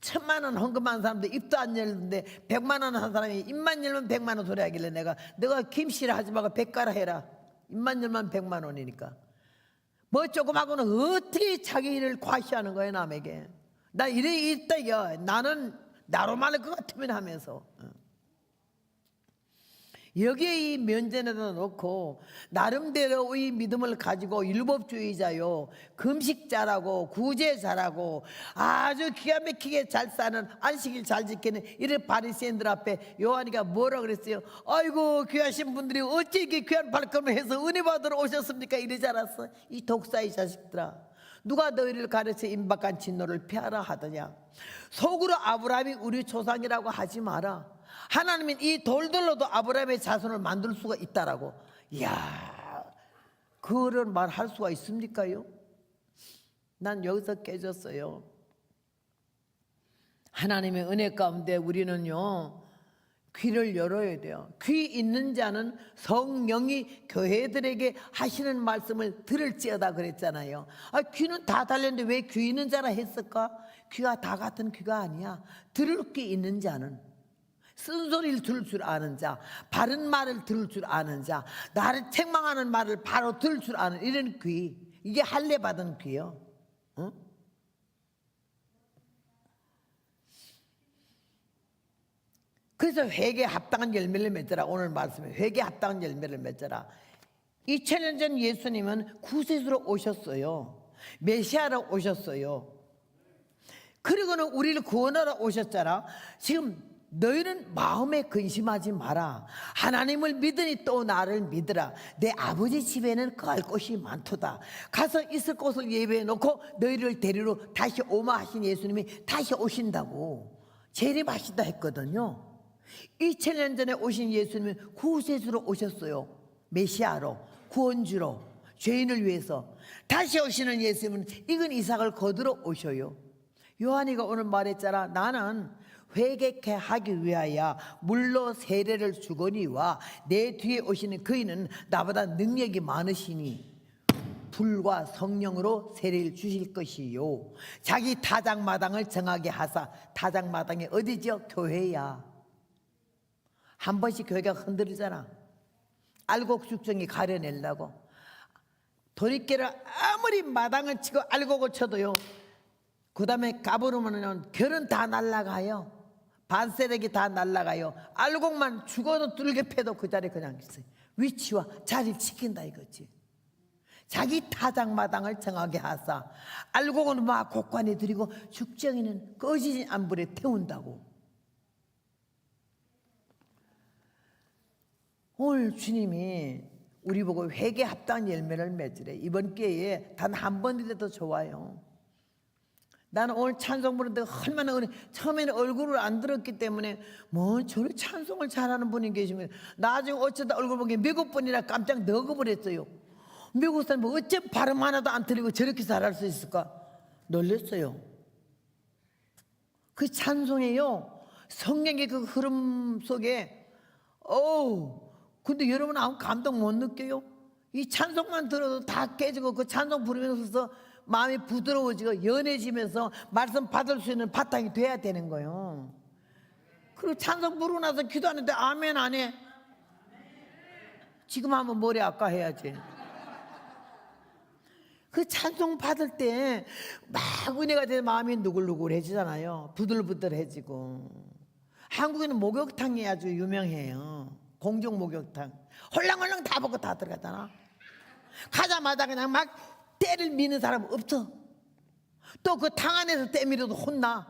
1000만 원 헌금한 사람도 입도 안 열는데 100만 원 한 사람이 입만 열면 100만 원 소리 하길래 내가 김씨라 하지 말고 백가라 해라. 입만 열면 100만 원이니까. 뭐 조금 하고는 어떻게 자기 일을 과시하는 거예요 남에게. 나 이래 있다. 야, 나는 나로 말할 것 같으면 하면서. 여기에 이 면전에다 놓고 나름대로 이 믿음을 가지고 율법주의자요, 금식자라고 구제자라고 아주 기가 막히게 잘 사는, 안식일 잘 지키는 이런 바리새인들 앞에 요한이가 뭐라 그랬어요? 아이고 귀하신 분들이 어찌 이렇게 귀한 발걸음을 해서 은혜 받으러 오셨습니까? 이러지 않았어? 이 독사의 자식들아, 누가 너희를 가르쳐 임박한 진노를 피하라 하더냐? 속으로 아브라함이 우리 조상이라고 하지 마라. 하나님은 이 돌들로도 아브라함의 자손을 만들 수가 있다라고. 이야, 그런 말 할 수가 있습니까요? 난 여기서 깨졌어요. 하나님의 은혜 가운데 우리는요, 귀를 열어야 돼요. 귀 있는 자는 성령이 교회들에게 하시는 말씀을 들을지어다 그랬잖아요. 귀는 다 달렸는데 왜 귀 있는 자라 했을까? 귀가 다 같은 귀가 아니야. 들을 귀 있는 자는, 쓴소리를 들을 줄 아는 자, 바른 말을 들을 줄 아는 자, 나를 책망하는 말을 바로 들을 줄 아는 이런 귀, 이게 할례 받은 귀요. 응? 그래서 회개에 합당한 열매를 맺어라. 오늘 말씀에 회개에 합당한 열매를 맺어라. 2000년 전 예수님은 구세주로 오셨어요. 메시아로 오셨어요. 그리고는 우리를 구원하러 오셨잖아. 지금 너희는 마음에 근심하지 마라. 하나님을 믿으니 또 나를 믿으라. 내 아버지 집에는 거할 곳이 많도다. 가서 있을 곳을 예배해 놓고 너희를 데리러 다시 오마 하신 예수님이 다시 오신다고 재림하신다 했거든요. 2000년 전에 오신 예수님은 구세주로 오셨어요. 메시아로, 구원주로, 죄인을 위해서. 다시 오시는 예수님은 익은 이삭을 거두러 오셔요. 요한이가 오늘 말했잖아. 나는 회개케 하기 위하여 물로 세례를 주거니와 내 뒤에 오시는 그이는 나보다 능력이 많으시니 불과 성령으로 세례를 주실 것이요, 자기 타작마당을 정하게 하사. 타작마당이 어디죠? 교회야. 한 번씩 교회가 흔들리잖아. 알곡 숙성이 가려내려고. 도리깨를 아무리 마당을 치고 알곡을 쳐도요, 그 다음에 까부르면 결은 다 날아가요. 반세력이 다 날아가요. 알곡만 죽어도 뚫게 패도 그 자리에 그냥 있어요. 위치와 자리를 지킨다 이거지. 자기 타작마당을 정하게 하사. 알곡은 막 곡관에 들이고 죽정이는 꺼지지 않은 불에 태운다고. 오늘 주님이 우리 보고 회개 합당한 열매를 맺으래. 이번 기회에 단 한 번이라도 좋아요. 나는 오늘 찬송 부르는데 얼마나 처음에는 얼굴을 안 들었기 때문에 뭐 저를 찬송을 잘하는 분이 계시면, 나중에 어쩌다 얼굴 보기 미국 분이라 깜짝 너그버렸어요. 미국 사람 뭐 어째 발음 하나도 안 틀리고 저렇게 잘할 수 있을까 놀랐어요. 그 찬송이요, 성령의 그 흐름 속에 근데 여러분 아무 감동 못 느껴요? 이 찬송만 들어도 다 깨지고 그 찬송 부르면서 마음이 부드러워지고 연해지면서 말씀 받을 수 있는 바탕이 돼야 되는 거예요. 그리고 찬송 부르고 나서 기도하는데 아멘 안 해? 지금 한번 머리 아까 해야지. 그 찬송 받을 때 막 은혜가 되는 마음이 누글누글해지잖아요. 부들부들해지고. 한국에는 목욕탕이 아주 유명해요. 공중 목욕탕. 홀랑홀랑 다 먹고 다 들어가잖아. 가자마자 그냥 막 때를 미는 사람 없어. 또 그 탕 안에서 때 밀어도 혼나.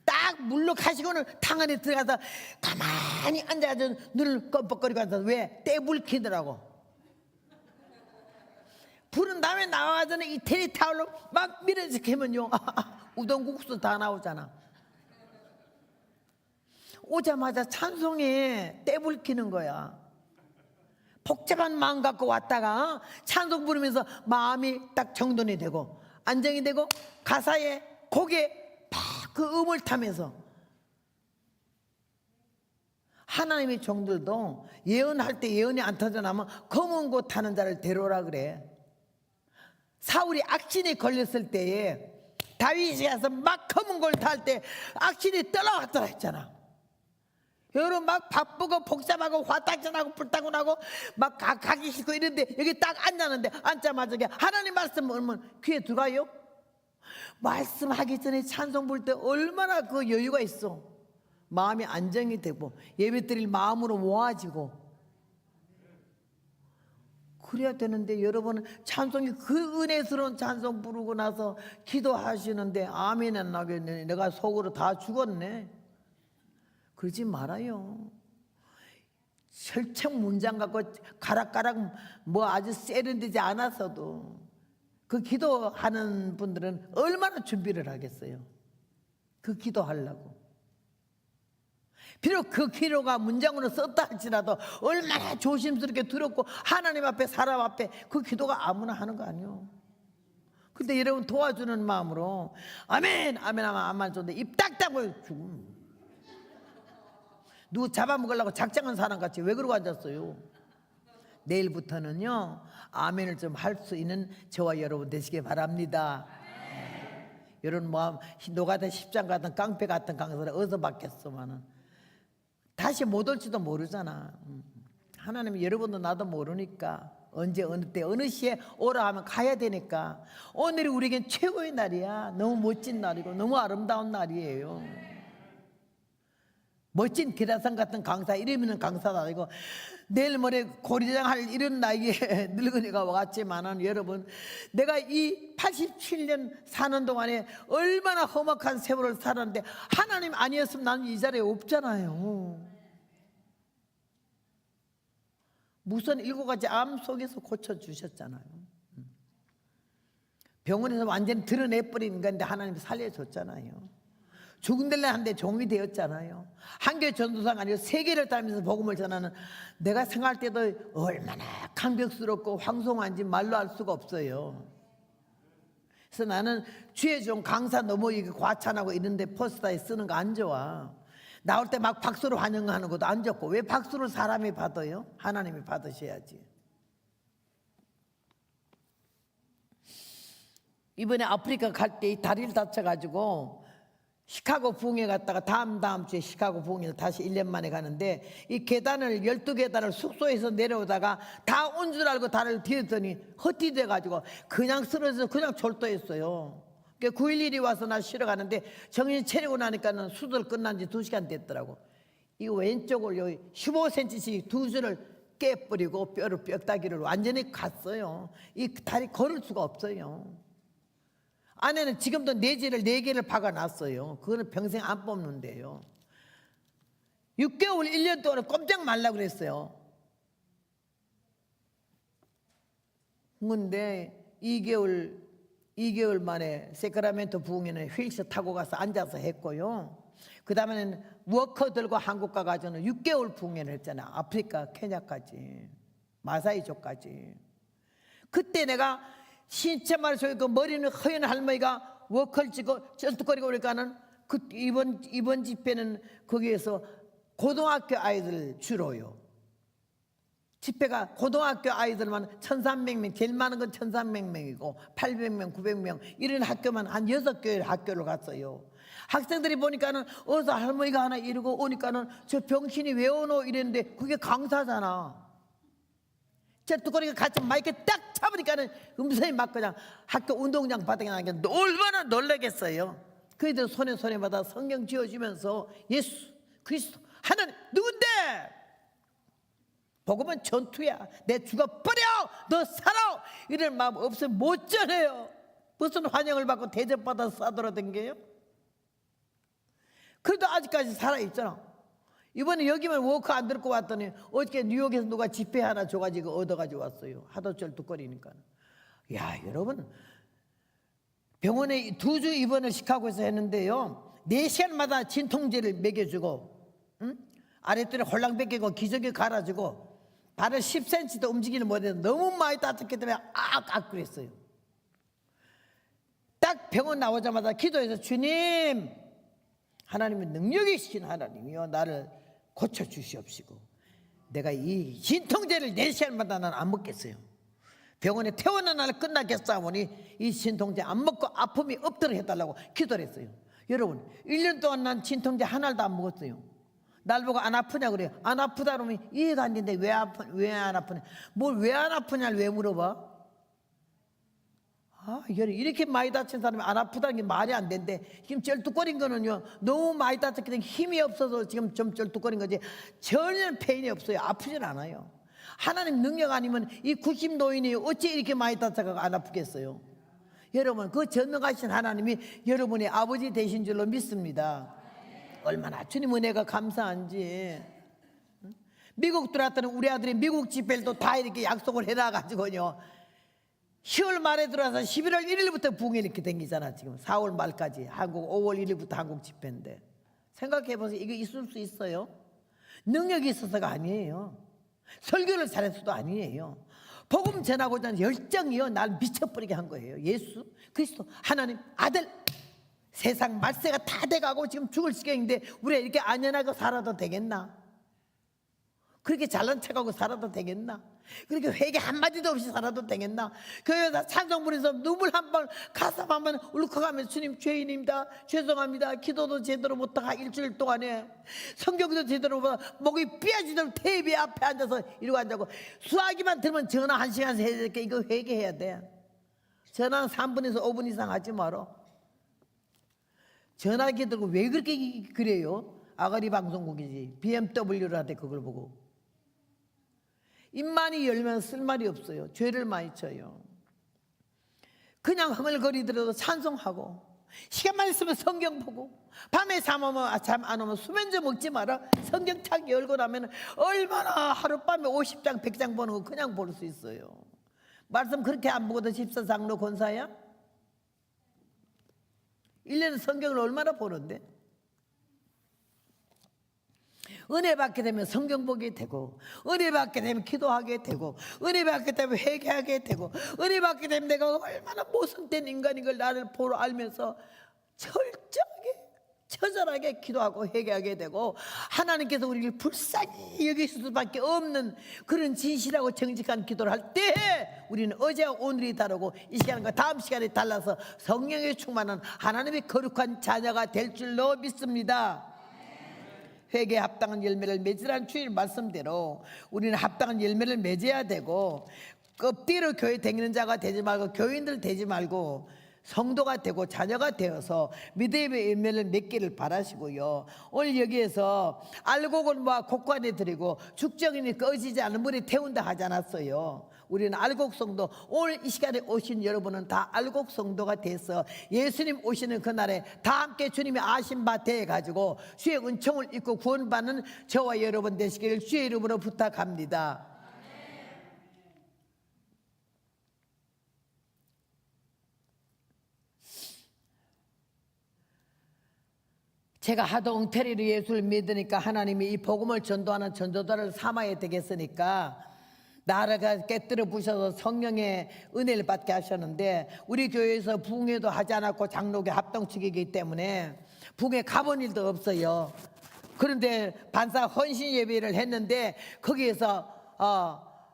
딱 물로 가시고는 탕 안에 들어가서 가만히 앉아서 눈을 껌뻑거리고 앉아서 왜? 때 불키더라고. 부른 다음에 나와서는 이 테리 타올로 막 밀어서 캐면요, 우동국수 다 나오잖아. 오자마자 찬송에 때 불키는 거야. 복잡한 마음 갖고 왔다가 찬송 부르면서 마음이 딱 정돈이 되고 안정이 되고 가사에 곡에 막 그 음을 타면서. 하나님의 종들도 예언할 때 예언이 안 터져나면 검은 곳 타는 자를 데려오라 그래. 사울이 악신에 걸렸을 때에 다윗이 가서 막 검은 곳 탈 때 악신이 떠나왔더라 했잖아. 여러분 막 바쁘고 복잡하고 화딱지나고 불타고나고 막 가기 싫고 이런데 여기 딱 앉았는데 앉자마자 하나님 말씀 보면 귀에 들어가요? 말씀하기 전에 찬송 부를 때 얼마나 그 여유가 있어. 마음이 안정이 되고 예배 드릴 마음으로 모아지고 그래야 되는데 여러분은 찬송이 그 은혜스러운 찬송 부르고 나서 기도하시는데 아멘 안 나겠네. 내가 속으로 다 죽었네. 그러지 말아요. 철책 문장 갖고 가락가락 뭐 아주 세련되지 않았어도 그 기도하는 분들은 얼마나 준비를 하겠어요. 그 기도하려고. 비록 그 기도가 문장으로 썼다 할지라도 얼마나 조심스럽게 들었고 하나님 앞에 사람 앞에 그 기도가 아무나 하는 거 아니에요. 근데 여러분 도와주는 마음으로 아멘 아멘 하면 아멘 좋은데 입 딱 닫고 죽음. 누구 잡아먹으려고 작정한 사람같이 왜 그러고 앉았어요. 내일부터는요 아멘을 좀 할 수 있는 저와 여러분 되시길 바랍니다. 여러분 뭐 노가다 십장 같은 깡패 같은 강사를 어디서 받겠소만은 다시 못 올지도 모르잖아. 하나님이 여러분도 나도 모르니까 언제 어느 때 어느 시에 오라 하면 가야 되니까 오늘이 우리에겐 최고의 날이야. 너무 멋진 날이고 너무 아름다운 날이에요. 멋진 기라상 같은 강사 이름 있는 강사도 아니고 내일 모레 고리장 할 이런 나이에 늙은이가 왔지만은 여러분 내가 이 87년 사는 동안에 얼마나 험악한 세월을 살았는데 하나님 아니었으면 나는 이 자리에 없잖아요. 무슨 7가지 암 속에서 고쳐주셨잖아요. 병원에서 완전히 드러내버린 건데 하나님이 살려줬잖아요. 죽은들레 한데 종이 되었잖아요. 한교회 전도사가 아니고 세계를 다니면서 복음을 전하는 내가 생각할 때도 얼마나 감격스럽고 황송한지 말로 할 수가 없어요. 그래서 나는 주의 종 강사 너무 이게 과찬하고 이런데 포스터에 쓰는 거 안 좋아. 나올 때 막 박수로 환영하는 것도 안 좋고 왜 박수를 사람이 받아요? 하나님이 받으셔야지. 이번에 아프리카 갈 때 이 다리를 다쳐가지고 시카고 부흥회 갔다가 다음 주에 시카고 부흥회 다시 1년 만에 가는데 이 계단을 12계단을 숙소에서 내려오다가 다 온 줄 알고 다리를 뒤었더니 헛디뎌 가지고 그냥 쓰러져서 그냥 졸도했어요. 911이 와서 나 쉬러 가는데 정신 차리고 나니까는 수술 끝난 지 2시간 됐더라고. 이 왼쪽을 15cm씩 두 줄을 깨버리고 뼈를 뼈다귀를 완전히 갔어요. 이 다리 걸을 수가 없어요. 안에는 지금도 내지를 4개를 박아놨어요. 그거는 평생 안 뽑는데요. 6개월 1년 동안 꼼짝 말라고 그랬어요. 근데 2개월 만에 세크라멘토 부흥회는 휠체어 타고 가서 앉아서 했고요. 그 다음에는 워커 들고 한국 가가지고는 6개월 부흥회를 했잖아요. 아프리카 케냐까지 마사이족까지. 그때 내가 신체말 속에 그 머리는 허연 할머니가 워커를 찍고 쩔뚝거리고 그러니까는 그 이번 집회는 거기에서 고등학교 아이들 주로요. 집회가 고등학교 아이들만 1,300명, 제일 많은 건 1,300명이고 800명, 900명 이런 학교만 한 6교회 학교를 갔어요. 학생들이 보니까는 어디서 할머니가 하나 이러고 오니까는 저 병신이 왜 오노 이랬는데 그게 강사잖아. 쩔뚝거리가 같이 마이크 딱 잡으니까는 음성이 막 그냥 학교 운동장 바닥에 나니까 얼마나 놀라겠어요. 그이들 손에 받아 성경 지어주면서 예수 그리스도 하나님 누군데? 복음은 전투야. 내 죽어버려 너 살아 이런 마음 없으면 못 전해요. 무슨 환영을 받고 대접받아서 싸돌아댕겨요? 그래도 아직까지 살아있잖아. 이번에 여기만 워커 안 들고 왔더니 어저께 뉴욕에서 누가 집회 하나 줘가지고 얻어가지고 왔어요. 하도 쩔뚝거리니까. 야 여러분 병원에 2주 입원을 시카고에서 했는데요 4시간마다 진통제를 먹여주고 아랫도리 홀랑 벗기고 기저귀 갈아주고 발을 10cm도 움직이는 못해서 너무 많이 다쳤기 때문에 악 그랬어요. 딱 병원 나오자마자 기도해서 주님 하나님은 능력이신 하나님이요 나를 고쳐주시옵시고 내가 이 진통제를 4시간마다 난 안 먹겠어요. 병원에 퇴원한 날 끝나겠사오니 이 진통제 안 먹고 아픔이 없도록 해달라고 기도를 했어요. 여러분 1년 동안 난 진통제 하나도 안 먹었어요. 날 보고 안 아프냐 그래요. 안 아프다 그러면 이해가 안 되는데 왜 안 아프냐 뭘 왜 안 아프냐를 왜 물어봐? 이렇게 많이 다친 사람이 안 아프다는 게 말이 안 된대. 지금 쩔뚝거린 거는요, 너무 많이 다쳤기 때문에 힘이 없어서 지금 좀 쩔뚝거린 거지, 전혀 페인이 없어요. 아프진 않아요. 하나님 능력 아니면 이 90노인이 어찌 이렇게 많이 다쳐가 안 아프겠어요? 여러분, 그 전능하신 하나님이 여러분의 아버지 되신 줄로 믿습니다. 얼마나 주님 은혜가 감사한지. 미국 들어왔더니 우리 아들이 미국 집회를 또 다 이렇게 약속을 해놔가지고요, 10월 말에 들어와서 11월 1일부터 부흥이 이렇게 댕기잖아. 지금 4월 말까지 한국, 5월 1일부터 한국 집회인데, 생각해보세요. 이게 있을 수 있어요? 능력이 있어서가 아니에요. 설교를 잘해서도 아니에요. 복음 전하고자 하는 열정이요, 날 미쳐버리게 한 거예요. 예수 그리스도 하나님 아들. 세상 말세가 다 돼가고 지금 죽을 지경인데 우리가 이렇게 안연하게 살아도 되겠나? 그렇게 잘난 척하고 살아도 되겠나? 그렇게 회개 한마디도 없이 살아도 되겠나? 교회에서 찬송 부르면서 눈물 한 번, 가슴 한 번 울컥하면서 주님 죄인입니다, 죄송합니다, 기도도 제대로 못하고 일주일 동안에 성경도 제대로 못, 목이 삐어지도록 테이블 앞에 앉아서 이러고 앉아고, 수화기만 들으면 전화 1시간 해야 되니까 이거 회개해야 돼. 전화는 3분에서 5분 이상 하지 마라. 전화기 들고 왜 그렇게 그래요? 아가리 방송국이지. BMW를 하대. 그걸 보고 입만이 열면 쓸 말이 없어요. 죄를 많이 쳐요. 그냥 흥얼거리더라도 찬송하고, 시간만 있으면 성경 보고, 밤에 잠 안 오면 수면제 먹지 마라. 성경 책 열고 나면 얼마나 하룻밤에 50장 100장 보는 거 그냥 볼 수 있어요. 말씀 그렇게 안 보고도 집사 장로 권사야? 1년에 성경을 얼마나 보는데? 은혜 받게 되면 성경 보게 되고, 은혜 받게 되면 기도하게 되고, 은혜 받게 되면 회개하게 되고, 은혜 받게 되면 내가 얼마나 모성된 인간인 걸 나를 보러 알면서 철저하게 처절하게 기도하고 회개하게 되고, 하나님께서 우리를 불쌍히 여기실 수밖에 없는 그런 진실하고 정직한 기도를 할 때, 우리는 어제와 오늘이 다르고 이 시간과 다음 시간이 달라서 성령에 충만한 하나님의 거룩한 자녀가 될 줄로 믿습니다. 회개에 합당한 열매를 맺으라는 주일 말씀대로 우리는 합당한 열매를 맺어야 되고, 껍데기로 교회 다니는 자가 되지 말고 교인들 되지 말고 성도가 되고 자녀가 되어서 믿음의 열매를 맺기를 바라시고요. 오늘 여기에서 알곡은 곡간에 드리고 죽정인이 꺼지지 않은 물에 태운다 하지 않았어요? 우리는 알곡 성도, 오늘 이 시간에 오신 여러분은 다 알곡 성도가 돼서 예수님 오시는 그날에 다 함께 주님이 아신 바 되어 가지고 주의 은총을 입고 구원받는 저와 여러분 되시기를 주의 이름으로 부탁합니다. 제가 하도 엉터리로 예수를 믿으니까 하나님이 이 복음을 전도하는 전도자를 삼아야 되겠으니까 나라가 깨뜨려 부셔서 성령의 은혜를 받게 하셨는데, 우리 교회에서 부흥회도 하지 않았고 장로교 합동축이기 때문에 부흥회 가본 일도 없어요. 그런데 반사 헌신 예배를 했는데 거기에서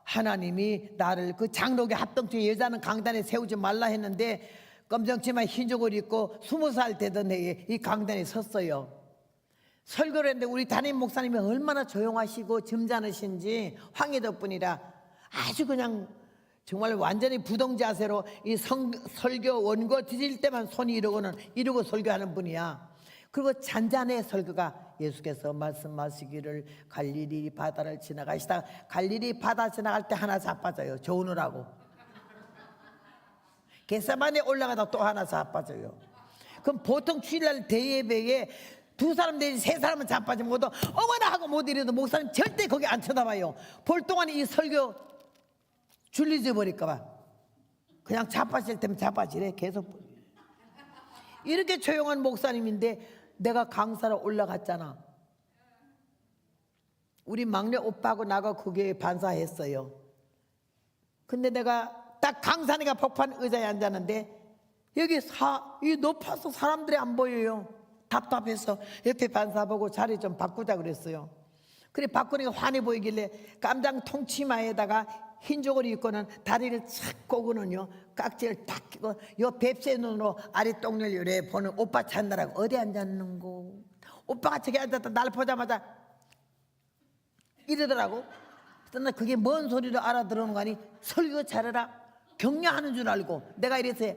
하나님이 나를 그 장로교 합동축 여자는 강단에 세우지 말라 했는데, 검정치마 흰족을 입고 20살 되던 해에 이 강단에 섰어요. 설교를 했는데 우리 담임 목사님이 얼마나 조용하시고 점잖으신지, 황희덕 분이라 아주 그냥 정말 완전히 부동 자세로 이 설교 원고 드릴 때만 손이 이러고 설교하는 분이야. 그리고 잔잔해. 설교가 예수께서 말씀하시기를 갈릴리 바다를 지나가시다, 갈릴리 바다 지나갈 때 하나 자빠져요. 좋으느라고. 겟세마네 올라가다 또 하나 자빠져요. 그럼 보통 주일날 대예배에 두 사람 내지 세 사람은 자빠지면 모두 어머나 하고 못 이래도 목사님 절대 거기 안 쳐다봐요. 볼 동안 이 설교 줄리져 버릴까봐 그냥 자빠질 때면 자빠지래. 계속. 이렇게 조용한 목사님인데 내가 강사로 올라갔잖아. 우리 막내 오빠하고 나가 그게 반사했어요. 근데 내가 딱 강산이가 복판 의자에 앉았는데 여기 이 높아서 사람들이 안 보여요. 답답해서 옆에 반사 보고 자리 좀 바꾸자 그랬어요. 그래 바꾸니까 환히 보이길래 깜장 통치마에다가 흰 저고리 입고는 다리를 착 꼬고는요 깍지를 딱 끼고 요 뱁새 눈으로 아랫동네를 요래 보는 오빠 찾느라고 어디 앉았는고. 오빠가 저기 앉았다 날 보자마자 이러더라고. 그래서 나 그게 뭔 소리로 알아들어오는 거 아니? 설교 잘해라, 격려하는 줄 알고 내가 이래서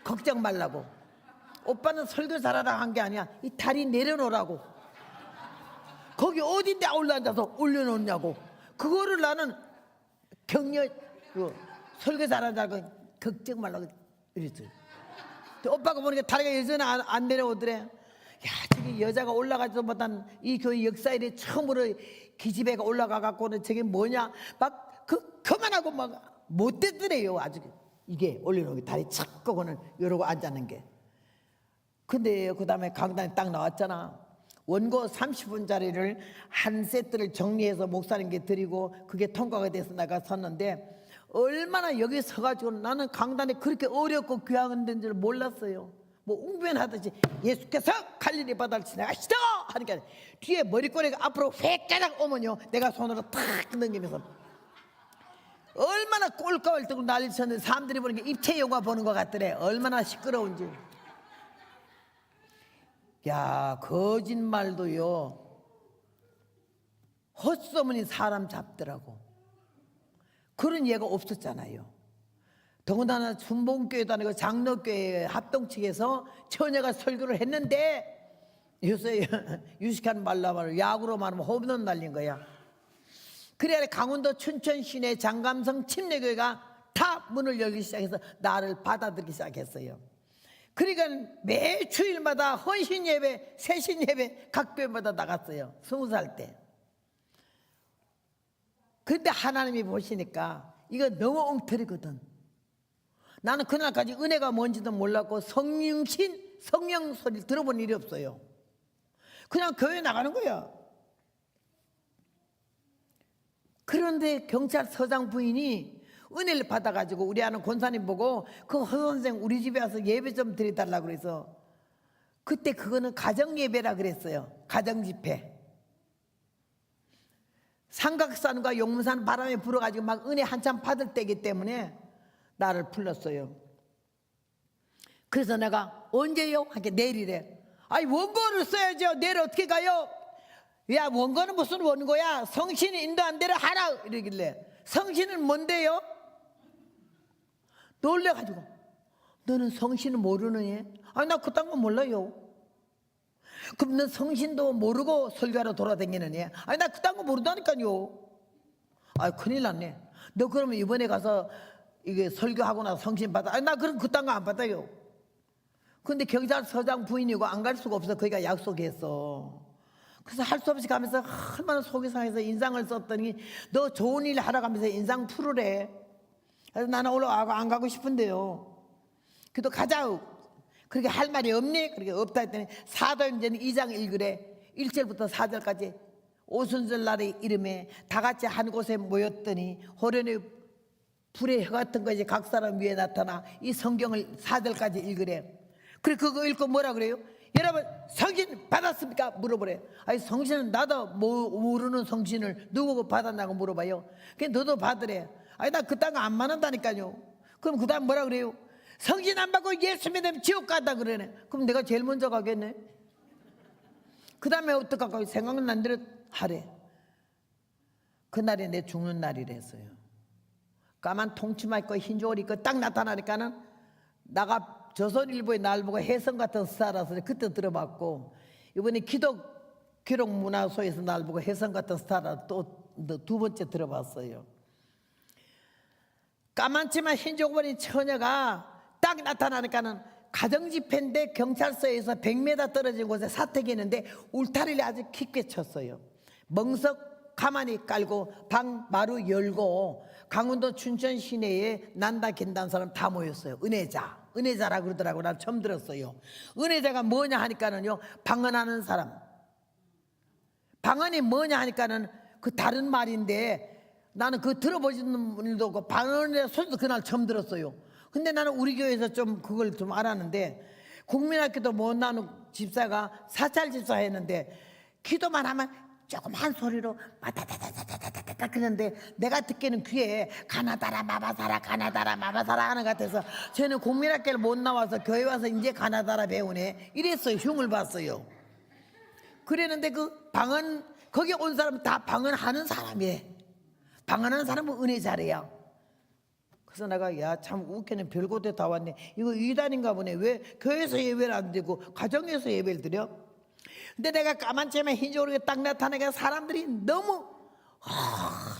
걱정 말라고. 오빠는 설교 잘하라 한 게 아니야. 이 다리 내려놓으라고. 거기 어딘데 올라앉아서 올려놓냐고. 그거를 나는 격려, 설교 잘한다고 걱정 말라고 이랬어요. 오빠가 보니까 다리가 여전히 안 내려오더래. 야, 저기 여자가 올라가지도 못한 이 교회 역사일에 처음으로 기집애가 올라가갖고는 저게 뭐냐 막 그만하고 막 못됐더래요. 아주 이게 올려놓은 게 다리 착 꺾고는 이러고 앉았는 게. 근데 그 다음에 강단에 딱 나왔잖아. 원고 30분짜리를 한 세트를 정리해서 목사님께 드리고 그게 통과가 돼서 내가 섰는데 얼마나 여기 서가지고 나는 강단에 그렇게 어렵고 귀한 데인 줄 몰랐어요. 뭐 웅변하듯이 예수께서 갈릴리 바다를 지나가시다 하니까 뒤에 머리꼬리가 앞으로 획가닥 오면요 내가 손으로 탁 넘기면서 얼마나 꼴까울뜨고 난리 쳤는데 사람들이 보는 게 입체 영화 보는 것 같더래. 얼마나 시끄러운지. 야, 거짓말도요 헛소문이 사람 잡더라고. 그런 예가 없었잖아요. 더군다나 준봉교회도 아니고 장로교회 합동 측에서 처녀가 설교를 했는데 요새 유식한 말로 말하면 야구로 말하면 홈런 날린 거야. 그래야 강원도 춘천 시내 장감성 침례교회가 다 문을 열기 시작해서 나를 받아들이기 시작했어요. 그러니까 매 주일마다 헌신 예배, 새신 예배 각 교회마다 나갔어요. 20살 때. 그런데 하나님이 보시니까 이거 너무 엉터리거든. 나는 그날까지 은혜가 뭔지도 몰랐고 성령신, 성령 소리를 들어본 일이 없어요. 그냥 교회 나가는 거야. 그런데 경찰서장 부인이 은혜를 받아가지고 우리 아는 권사님 보고 그 허선생 우리 집에 와서 예배 좀 드려달라고 그래서 그때 그거는 가정예배라 그랬어요. 가정집회. 삼각산과 용문산 바람에 불어가지고 막 은혜 한참 받을 때이기 때문에 나를 불렀어요. 그래서 내가 언제요? 하게 내일이래. 아니 원고를 써야죠. 내일 어떻게 가요? 야 원고는 무슨 원고야? 성신이 인도한 대로 하라 이러길래 성신은 뭔데요? 놀래가지고 너는 성신을 모르는 애? 아니 나 그딴 거 몰라요. 그럼 넌 성신도 모르고 설교하러 돌아다니는 애? 아니 나 그딴 거 모른다니까요. 아 큰일 났네. 너 그러면 이번에 가서 이게 설교하고 나서 성신 받아. 아니 나 그럼 그딴 거 안 받아요. 근데 경찰서장 부인이고 안 갈 수가 없어. 거기가 약속했어. 그래서 할 수 없이 가면서 얼마나 속이 상해서 인상을 썼더니 너 좋은 일 하러 가면서 인상 풀으래. 그래서 나는 올라가고 안 가고 싶은데요. 그래도 가자. 그렇게 할 말이 없니? 그렇게 없다 했더니 사도행전 2장 1절에 1절부터 4절까지 오순절 날의 이름에 다 같이 한 곳에 모였더니 호련의 불의 혀 같은 것이 각 사람 위에 나타나 이 성경을 4절까지 읽으래. 그래 그거 읽고 뭐라 그래요? 여러분 성신 받았습니까? 물어보래. 아니 성신은 나도 모르는 성신을 누구 받았냐고 물어봐요. 그냥 너도 받으래. 아니 나 그딴 거 안 받는다니까요. 그럼 그 다음 뭐라 그래요? 성신 안 받고 예수 믿으면 지옥 간다 그러네. 그럼 내가 제일 먼저 가겠네. 그 다음에 어떡할까? 생각난 대로 하래. 그날이 내 죽는 날이랬어요. 까만 통치마 입고 흰 조걸 입고 딱 나타나니까는 나가 조선일보에 날 보고 혜성 같은 스타라서 그때 들어봤고 이번에 기록문화소에서 날 보고 혜성 같은 스타라 또 두 번째 들어봤어요. 까만치마 흰 조건이 처녀가 딱 나타나니까는 가정집회인데 경찰서에서 100m 떨어진 곳에 사택이 있는데 울타리를 아주 깊게 쳤어요. 멍석 가만히 깔고 방 마루 열고 강원도 춘천 시내에 난다 긴다는 사람 다 모였어요. 은혜자라 그러더라고. 난 처음 들었어요. 은혜자가 뭐냐 하니까는요 방언하는 사람. 방언이 뭐냐 하니까는 그 다른 말인데 나는 그 들어보시는 분들도 없고 방언의 소리도 그날 처음 들었어요. 근데 나는 우리 교회에서 좀 그걸 좀 알았는데 국민학교도 못 나오는 집사가 사찰 집사 했는데 기도만 하면 조그만 소리로 마다다다다다다다 그러는데 내가 듣기에는 귀에 가나다라 마바사라 가나다라 마바사라 하는 것 같아서 저는 국민학교를 못 나와서 교회 와서 이제 가나다라 배우네 이랬어요. 흉을 봤어요. 그랬는데 그 방언 거기 온 사람은 다 방언하는 사람이에요. 방언하는 사람은 은혜 잘해요. 그래서 내가 야 참 웃기는 별곳에 다 왔네. 이거 이단인가 보네. 왜 교회에서 예배를 안 드리고 가정에서 예배를 드려? 근데 내가 까만채면 흰저고리가 딱 나타나니까 사람들이 너무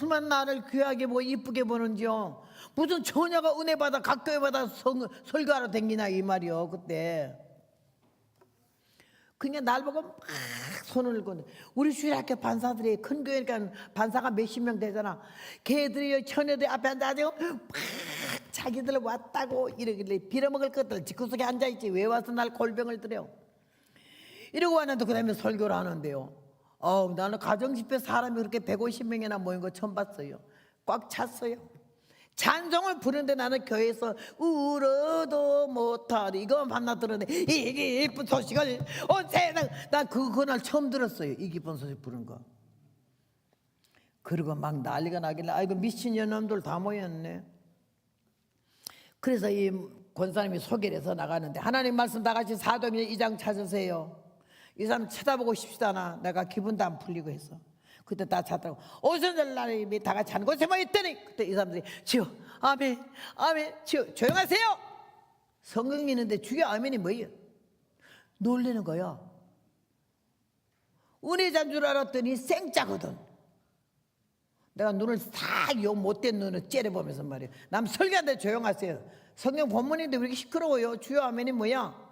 얼마나 나를 귀하게 보고 이쁘게 보는지요. 무슨 처녀가 은혜 받아 각교회 받아 설교하러 댕기나 이 말이요. 그때 그냥 날 보고 막 손을 거네. 우리 주일학교 반사들이 큰 교회니까 반사가 몇십 명 되잖아. 걔들이 처녀들 앞에 앉아가지고 막 자기들 왔다고 이러길래 빌어먹을 것들 집구석에 앉아있지. 왜 와서 날 골병을 들여? 이러고 왔는데 그 다음에 설교를 하는데요. 나는 가정집회 사람이 그렇게 150명이나 모인 거 처음 봤어요. 꽉 찼어요. 찬송을 부르는데 나는 교회에서 울어도 못하리 이거만 밤낮 들었는데 이 기쁜 소식을 온 세상 난 그날 처음 들었어요. 이 기쁜 소식 부른 거. 그리고 막 난리가 나길래 아이고 미친년놈들 다 모였네. 그래서 이 권사님이 소개를 해서 나가는데 하나님 말씀 다 같이 사도행전 2장 찾으세요. 이 사람 쳐다보고 싶지도 내가 기분도 안 풀리고 해서 그때 다 찾다고 오순절 날이 다 같이 한 곳에 모였더니 그때 이 사람들이 주여 아멘 아멘 주여 조용하세요. 성경이 있는데 주여 아멘이 뭐예요? 놀리는 거야. 은혜자인 줄 알았더니 생짜거든. 내가 눈을 싹 요 못된 눈을 째려보면서 말이에요. 남 설교하는데 조용하세요. 성경 본문인데 왜 이렇게 시끄러워요? 주여 아멘이 뭐야?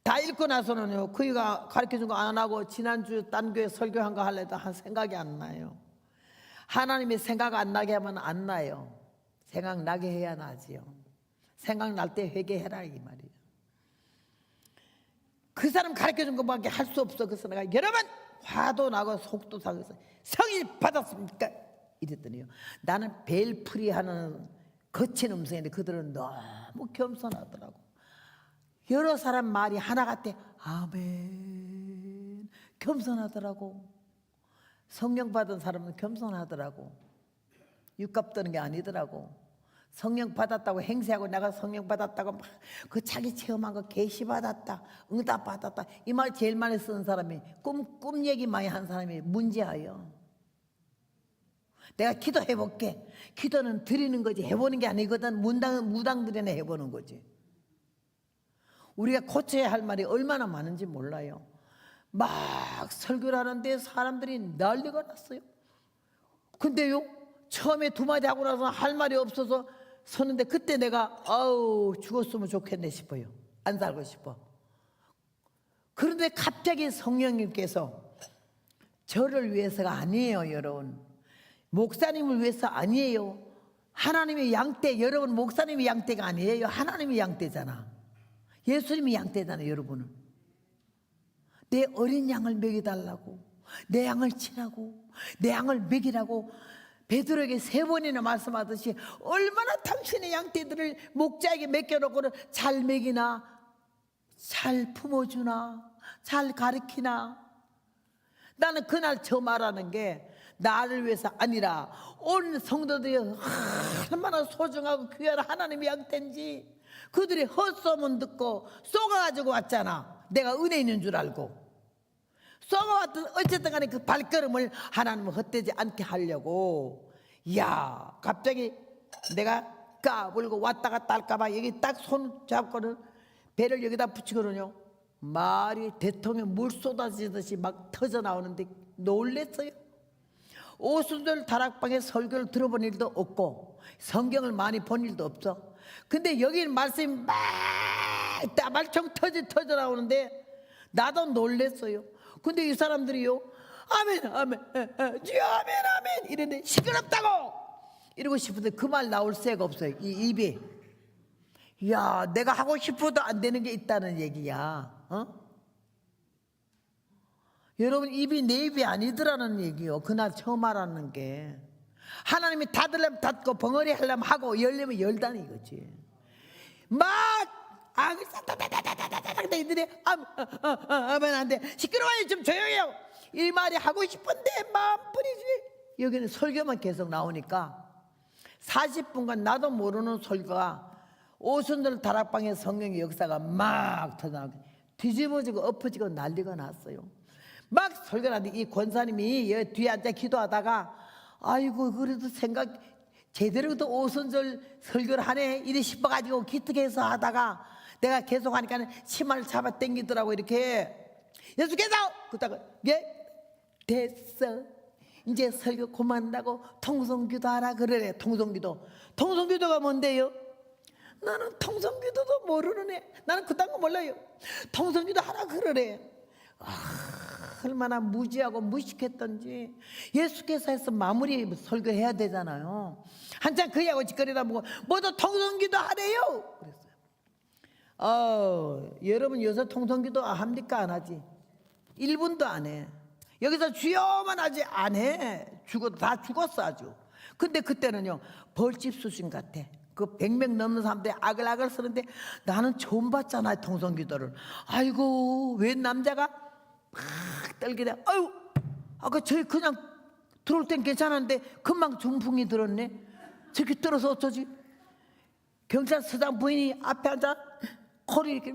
다 읽고 나서는요. 그이가 가르쳐준 거 안 하고 지난주 딴 교회 설교한 거 할래도 한 생각이 안 나요. 하나님이 생각 안 나게 하면 안 나요. 생각나게 해야 나지요. 생각날 때 회개해라 이 말이에요. 그 사람 가르쳐준 것밖에 할 수 없어. 그래서 내가 여러분 화도 나고 속도 상해서 성일 받았습니까? 이랬더니요. 나는 벨풀이 하는 거친 음성인데 그들은 너무 겸손하더라고. 여러 사람 말이 하나 같아. 아멘. 겸손하더라고. 성령 받은 사람은 겸손하더라고. 육값 드는 게 아니더라고. 성령 받았다고 행세하고 내가 성령 받았다고 막 그 자기 체험한 거 계시 받았다. 응답 받았다. 이 말 제일 많이 쓰는 사람이 꿈 얘기 많이 한 사람이 문제예요. 내가 기도해볼게. 기도는 드리는 거지 해보는 게 아니거든. 무당들이나 해보는 거지. 우리가 고쳐야 할 말이 얼마나 많은지 몰라요. 막 설교를 하는데 사람들이 난리가 났어요. 근데요 처음에 두 마디 하고 나서 할 말이 없어서 서는데 그때 내가 아우 죽었으면 좋겠네 싶어요. 안 살고 싶어. 그런데 갑자기 성령님께서 저를 위해서가 아니에요. 여러분 목사님을 위해서 아니에요. 하나님의 양떼. 여러분 목사님이 양떼가 아니에요. 하나님이 양떼잖아. 예수님이 양떼잖아요. 여러분은 내 어린 양을 먹여달라고 내 양을 치라고 내 양을 먹이라고 베드로에게 3번이나 말씀하듯이 얼마나 당신의 양떼들을 목자에게 맡겨놓고는 잘 먹이나 잘 품어주나 잘 가르치나. 나는 그날 저 말하는 게 나를 위해서 아니라 온 성도들이 얼마나 소중하고 귀한 하나님의 양떼인지 그들이 헛소문 듣고 쏘가가지고 왔잖아. 내가 은혜 있는 줄 알고 쏘가왔든 어쨌든 간에 그 발걸음을 하나님은 헛되지 않게 하려고. 이야 갑자기 내가 까불고 왔다 갔다 할까봐 여기 딱 손 잡고는 배를 여기다 붙이거든요. 말이 대통령 물 쏟아지듯이 막 터져 나오는데 놀랬어요. 오순절 다락방에 설교를 들어본 일도 없고 성경을 많이 본 일도 없어. 근데 여기는 말씀이 막 따발총 터져 나오는데 나도 놀랬어요. 근데 이 사람들이요 아멘 아멘 주여 아멘 아멘 이랬는데 시끄럽다고 이러고 싶은데 그 말 나올 새가 없어요. 이 입이. 야 내가 하고 싶어도 안 되는 게 있다는 얘기야. 여러분 입이 내 입이 아니더라는 얘기요. 그날 처음 알았는 게 하나님이 닫으려면 닫고 벙어리 하려면 하고 열려면 열다는 이거지. 막 악을 싸다다다다다다다 이들이 아멘 안 돼. 시끄러워요. 좀 조용해요. 이 말이 하고 싶은데 마음뿐이지. 여기는 설교만 계속 나오니까 40분간 나도 모르는 설교가 오순절 다락방의 성령의 역사가 막 터져나오고 뒤집어지고 엎어지고 난리가 났어요. 막 설교를 하는데 이 권사님이 뒤에 앉아 기도하다가 아이고 그래도 제대로 또 오순절 설교를 하네 이래 싶어가지고 기특해서 하다가 내가 계속 하니까 치마를 잡아 당기더라고. 이렇게 예수께서 그러다가 예 됐어 이제 설교 그만한다고 통성기도 하라 그러래. 통성기도가 뭔데요? 나는 통성기도도 모르는 애. 나는 그딴 거 몰라요. 통성기도 하라 그러래. 얼마나 무지하고 무식했던지. 예수께서 해서 마무리 설교해야 되잖아요. 한참 그이하고 짓거리다 보고 모두 통성기도 하래요 그랬어요. 여러분 요새 통성기도 합니까? 안 하지? 1분도 안 해. 여기서 주여만 하지 안 해. 다 죽었어 아주. 근데 그때는요 벌집 수준 같아. 그 100명 넘는 사람들이 아글아글 쓰는데 나는 처음 봤잖아 통성기도를. 아이고 웬 남자가 막 떨게 아유 아까 저희 그냥 들어올 땐 괜찮았는데 금방 중풍이 들었네. 저렇게 떨어서 어쩌지? 경찰서장 부인이 앞에 앉아 코를 이렇게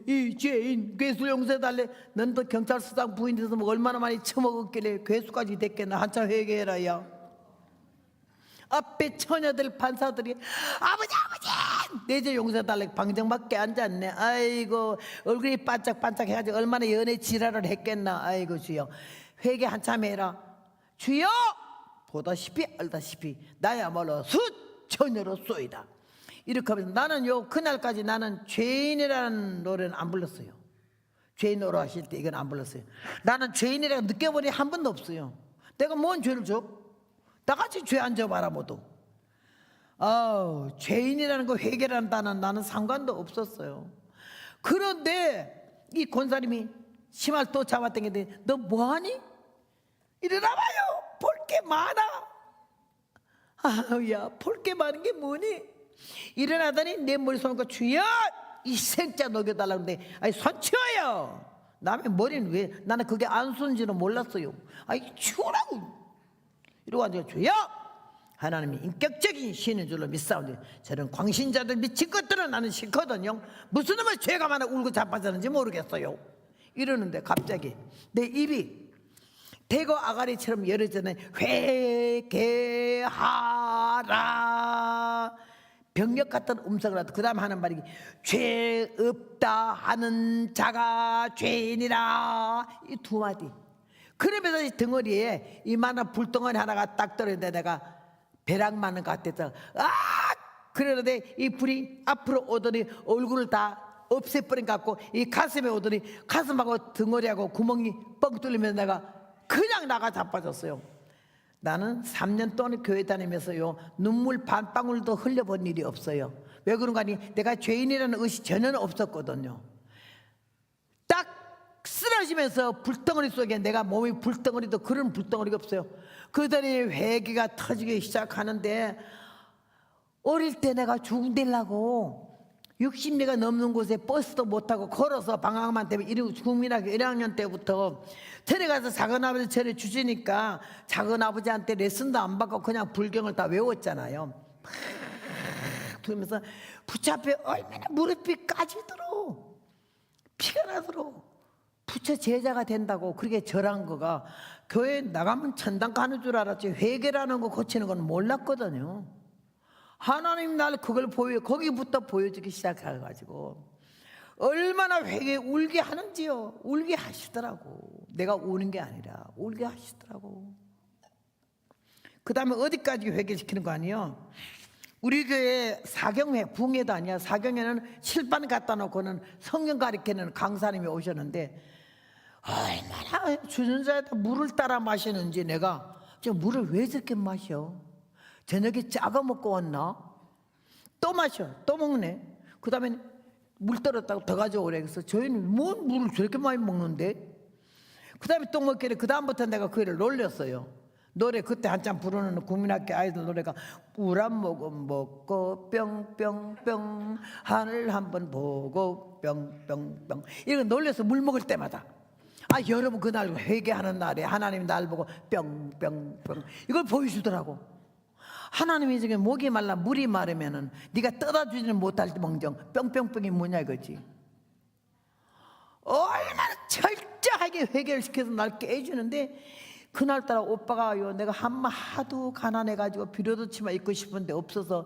이 죄인 괴수 용서해달래. 넌 또 경찰서장 부인 돼서 뭐 얼마나 많이 처먹었길래 괴수까지 됐겠나. 한참 회개해라 야. 앞에 처녀들 판사들이 아버지 내 죄 용서해달래 방정밖에 앉았네. 아이고 얼굴이 반짝반짝 해가지고 얼마나 연애 지랄을 했겠나. 아이고 주여 회개 한참 해라. 주여 보다시피 알다시피 나야말로 수처녀로쏘이다. 이렇게 하면서 나는요 그날까지 나는 죄인이라는 노래는 안 불렀어요. 죄인 노래 하실 때 이건 안 불렀어요. 나는 죄인이라고 느껴보니 한 번도 없어요. 내가 뭔 죄를 줘? 나같이 죄 안 져봐라 모두. 죄인이라는 거 회개라는 단어는 나는 상관도 없었어요. 그런데 이 권사님이 치마를 또 잡아당기는데 너 뭐하니? 일어나봐요. 볼 게 많아. 아우야 볼 게 많은 게 뭐니? 일어나더니 내 머리 손을 주여 이 생자 녹여달라고 하는데 아니 손 치워요. 남의 머리는 왜 나는 그게 안 쓰는지는 몰랐어요. 아이 치우라고 이러고 앉아. 주여 하나님이 인격적인 신인 줄로 믿사오니 저런 광신자들 미친 것들은 나는 싫거든요. 무슨 놈의 죄가 많아 울고 자빠졌는지 모르겠어요. 이러는데 갑자기 내 입이 대거 아가리처럼 열어지는 회개하라 병력 같은 음성을 하다. 그 다음 하는 말이 죄 없다 하는 자가 죄인이라. 이 두 마디. 그러면서 이 덩어리에 이만한 불덩어리 하나가 딱 떨어졌는데 내가 벼락 맞는 것 같아서 그러는데 이 불이 앞으로 오더니 얼굴을 다 없애버린 것 같고 이 가슴에 오더니 가슴하고 덩어리하고 구멍이 뻥 뚫리면서 내가 그냥 나가 자빠졌어요. 나는 3년 동안 교회 다니면서요 눈물 반방울도 흘려본 일이 없어요. 왜 그런가 하니 내가 죄인이라는 의식 전혀 없었거든요. 딱 쓰러지면서 불덩어리 속에 내가 몸이 불덩어리도 그런 불덩어리가 없어요. 그러더니 회개가 터지기 시작하는데 어릴 때 내가 죽으려고 60리가 넘는 곳에 버스도 못 타고 걸어서 방학만 되면 국민학교 1학년 때부터 절에 가서 작은아버지 절에 주시니까 작은아버지한테 레슨도 안 받고 그냥 불경을 다 외웠잖아요. 막 들으면서 부처 앞에 얼마나 무릎이 까지도록 피가 나도록 부처 제자가 된다고 그렇게 절한 거가 교회 나가면 천당 가는 줄 알았지 회개라는 거 고치는 건 몰랐거든요. 하나님 날 그걸 거기부터 보여주기 시작해가지고 얼마나 회개 울게 하는지요. 울게 하시더라고. 내가 우는 게 아니라 울게 하시더라고. 그 다음에 어디까지 회개시키는 거 아니에요. 우리 교회 사경회 붕회도 아니야. 사경회는 칠판 갖다 놓고는 성경 가르치는 강사님이 오셨는데 얼마나 주전자에다 물을 따라 마시는지 내가 저 물을 왜 저렇게 마셔? 저녁에 짜가 먹고 왔나? 또 마셔. 또 먹네. 그 다음에 물 떨었다고 더 가져오래. 그래서 저희는 뭔 물을 저렇게 많이 먹는데? 그 다음에 또 먹길래 그 다음부터 내가 그 애를 놀렸어요. 노래 그때 한참 부르는 국민학교 아이들 노래가 물 한 모금 먹고 뿅뿅뿅 하늘 한번 보고 뿅뿅뿅 이런 거 놀려서 물 먹을 때마다 여러분 그날 회개하는 날에 하나님이 날 보고 뿅뿅뿅 이걸 보여주더라고. 하나님이 지금 목이 말라 물이 마르면은 네가 떠다 주지는 못할 멍정 뿅뿅뿅이 뭐냐 이거지. 얼마나 철저하게 회개를 시켜서 날 깨주는데 그날따라 오빠가요, 내가 하도 가난해가지고 비로도 치마 입고 싶은데 없어서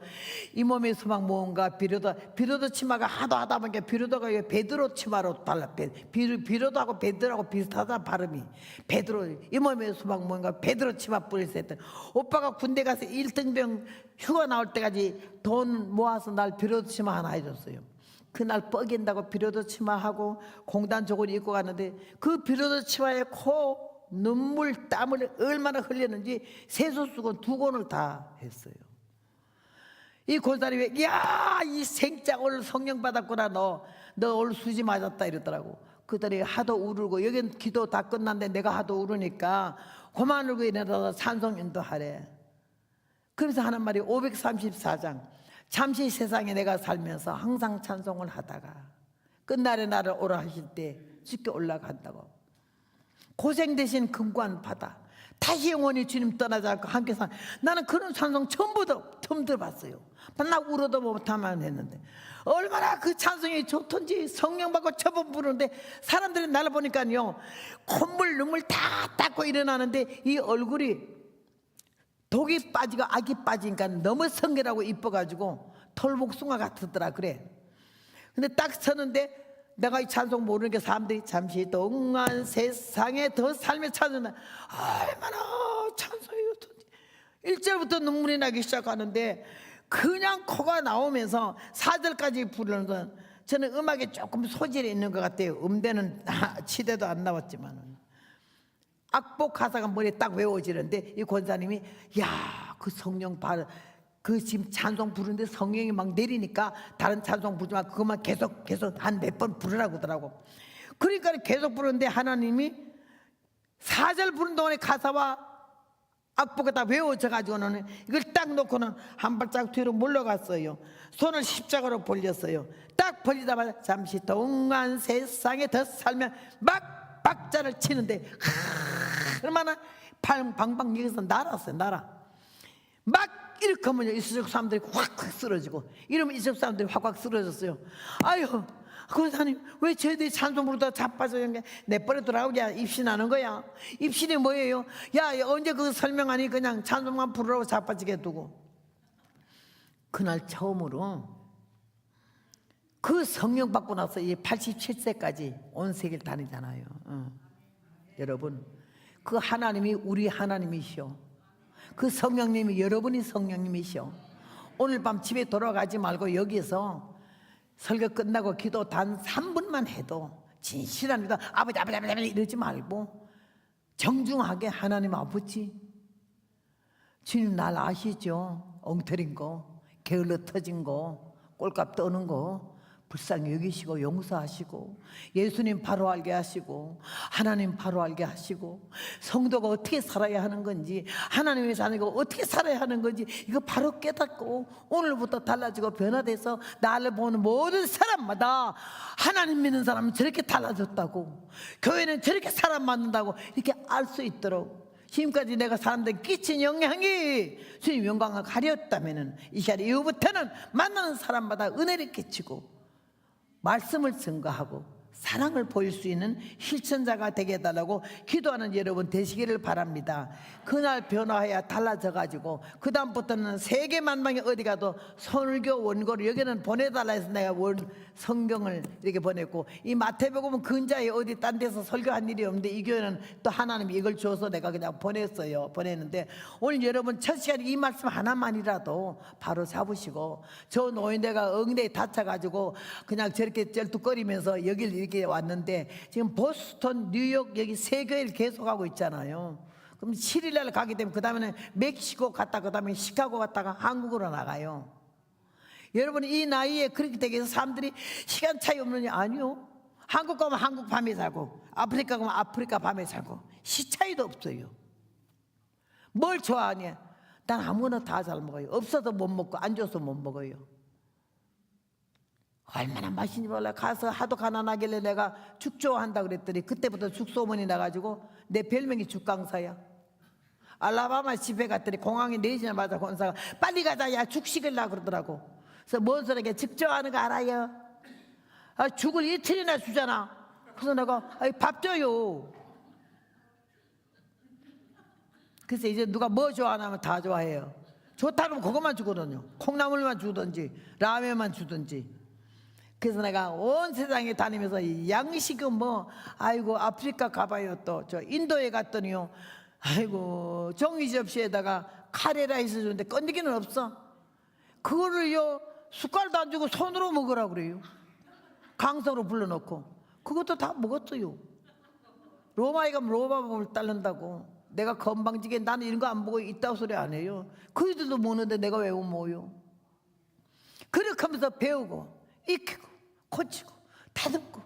이 몸에 수박 뭔가 비로도 치마가 하도 하다 보니까 비로도가 베드로 치마로 달라. 비로도하고 베드로하고 비슷하다 발음이. 베드로, 이 몸에 수박 뭔가 베드로 치마 뿌리서 했더니 오빠가 군대 가서 1등병 휴가 나올 때까지 돈 모아서 날 비로도 치마 하나 해줬어요. 그날 뻐긴다고 비로도 치마하고 공단 저고리 입고 갔는데 그 비로도 치마에 눈물 땀을 얼마나 흘렸는지 세수수건 2권을 다 했어요. 이 권사님이 야이 생짝 오늘 성령 받았구나. 너 오늘 수지 맞았다 이러더라고. 그들이 하도 울고 여긴 기도 다 끝났는데 내가 하도 울으니까 그만 울고 일어나서 찬송 인도하래. 그래서 하는 말이 534장 잠시 세상에 내가 살면서 항상 찬송을 하다가 끝날에 나를 오라 하실 때 쉽게 올라간다고. 고생 대신 금관 받아 다시 영원히 주님 떠나지 않고 함께 산. 나는 그런 찬송 처음 들어봤어요. 나 울어도 못하면 했는데 얼마나 그 찬송이 좋던지 성령 받고 처음 부르는데 사람들이 나를 보니까요 콧물 눈물 다 닦고 일어나는데 이 얼굴이 독이 빠지고 악이 빠지니까 너무 성결하고 이뻐가지고 털복숭아 같더라 그래. 근데 딱 서는데 내가 이 찬송 모르는 게 사람들이 잠시 동안 세상에 더 삶의 찬송을 얼마나 찬송이 좋던지 1절부터 눈물이 나기 시작하는데 그냥 코가 나오면서 4절까지 부르는 저는 음악에 조금 소질이 있는 것 같아요. 음대는 치대도 안 나왔지만 악보 가사가 머리에 딱 외워지는데 이 권사님이 야 그 성령 그 지금 찬송 부르는데 성령이 막 내리니까 다른 찬송 부르지 마 그것만 계속 한 몇 번 부르라고 하더라고. 그러니까 계속 부르는데 하나님이 4절 부른 동안에 가사와 악보가 다 외워져 가지고는 이걸 딱 놓고는 한 발짝 뒤로 물러갔어요. 손을 십자가로 벌렸어요. 딱 벌리다마자 잠시 동안 세상에 더 살면 막 박자를 치는데 얼마나 방방 여기서 날았어요. 막 이렇게 하면 이쪽 사람들이 확 쓰러지고 이러면 이쪽 사람들이 확 쓰러졌어요. 아유 권사님 왜 저희들이 찬송 부르다 자빠져 내버려 두라고 입신하는 거야. 입신이 뭐예요? 야 언제 그 설명하니 그냥 찬송만 부르라고 자빠지게 두고. 그날 처음으로 그 성령 받고 나서 이 87세까지 온 세계를 다니잖아요. 여러분 그 하나님이 우리 하나님이시오. 그 성령님이 여러분이 성령님이시오. 오늘 밤 집에 돌아가지 말고 여기서 설교 끝나고 기도 단 3분만 해도 진실한 기도 아버지 이러지 말고 정중하게 하나님 아버지 주님 날 아시죠? 엉터린 거 게을러 터진 거 꼴값 떠는 거 불쌍히 여기시고 용서하시고 예수님 바로 알게 하시고 하나님 바로 알게 하시고 성도가 어떻게 살아야 하는 건지 하나님의 자녀가 어떻게 살아야 하는 건지 이거 바로 깨닫고 오늘부터 달라지고 변화돼서 나를 보는 모든 사람마다 하나님 믿는 사람은 저렇게 달라졌다고 교회는 저렇게 사람 만든다고 이렇게 알 수 있도록 지금까지 내가 사람들에게 끼친 영향이 주님 영광을 가렸다면 이 시간 이후부터는 만나는 사람마다 은혜를 끼치고 말씀을 증거하고 사랑을 보일 수 있는 실천자가 되게 해달라고 기도하는 여러분 되시기를 바랍니다. 그날 변화해야 달라져 가지고 그 다음부터는 세계 만방에 어디 가도 선교 원고를 여기는 보내달라 해서 내가 성경을 이렇게 보냈고 이 마태복음은 근자에 어디 딴 데서 설교한 일이 없는데 이 교회는 또 하나님이 이걸 줘서 내가 그냥 보냈는데 오늘 여러분 첫 시간에 이 말씀 하나만이라도 바로 잡으시고 저 노인네가 엉덩이에 다쳐가지고 그냥 저렇게 쩔뚝거리면서 여기를 이렇게 왔는데 지금 보스턴, 뉴욕 여기 세 교회를 계속하고 있잖아요. 그럼 7일 날 가게 되면 그 다음에는 멕시코 갔다 그 다음에 시카고 갔다가 한국으로 나가요. 여러분 이 나이에 그렇게 되게 해서 사람들이 시간 차이 없느냐? 아니요. 한국 가면 한국 밤에 자고 아프리카 가면 아프리카 밤에 자고 시 차이도 없어요. 뭘 좋아하냐? 난 아무거나 다 잘 먹어요. 없어도 못 먹고 안 줘서 못 먹어요. 얼마나 맛있는지 몰라. 가서 하도 가난하길래 내가 죽 좋아한다 그랬더니 그때부터 죽 소문이 나가지고 내 별명이 죽강사야. 알라바마 집에 갔더니 공항에 내리자마자 권사가 빨리 가자 야 죽 식을라 그러더라고. 그래서 뭔 소리야 죽 좋아하는 거 알아요? 죽을 이틀이나 주잖아. 그래서 내가 밥 줘요. 그래서 이제 누가 뭐 좋아하나 하면 다 좋아해요. 좋다 그러면 그것만 주거든요. 콩나물만 주든지 라면만 주든지. 그래서 내가 온 세상에 다니면서 양식은 뭐 아이고 아프리카 가봐요. 또 저 인도에 갔더니요, 아이고 종이 접시에다가 카레 라이스 주는데 건더기는 없어. 그거를요 숟갈도 안 주고 손으로 먹으라 그래요. 강성으로 불러놓고 그것도 다 먹었어요. 로마에 가면 로마 법을 따른다고. 내가 건방지게 나는 이런 거 안 보고 있다고 소리 안 해요. 그들도 먹는데 내가 왜 못 먹어요? 그렇게 하면서 배우고 익히고 고치고 다듬고,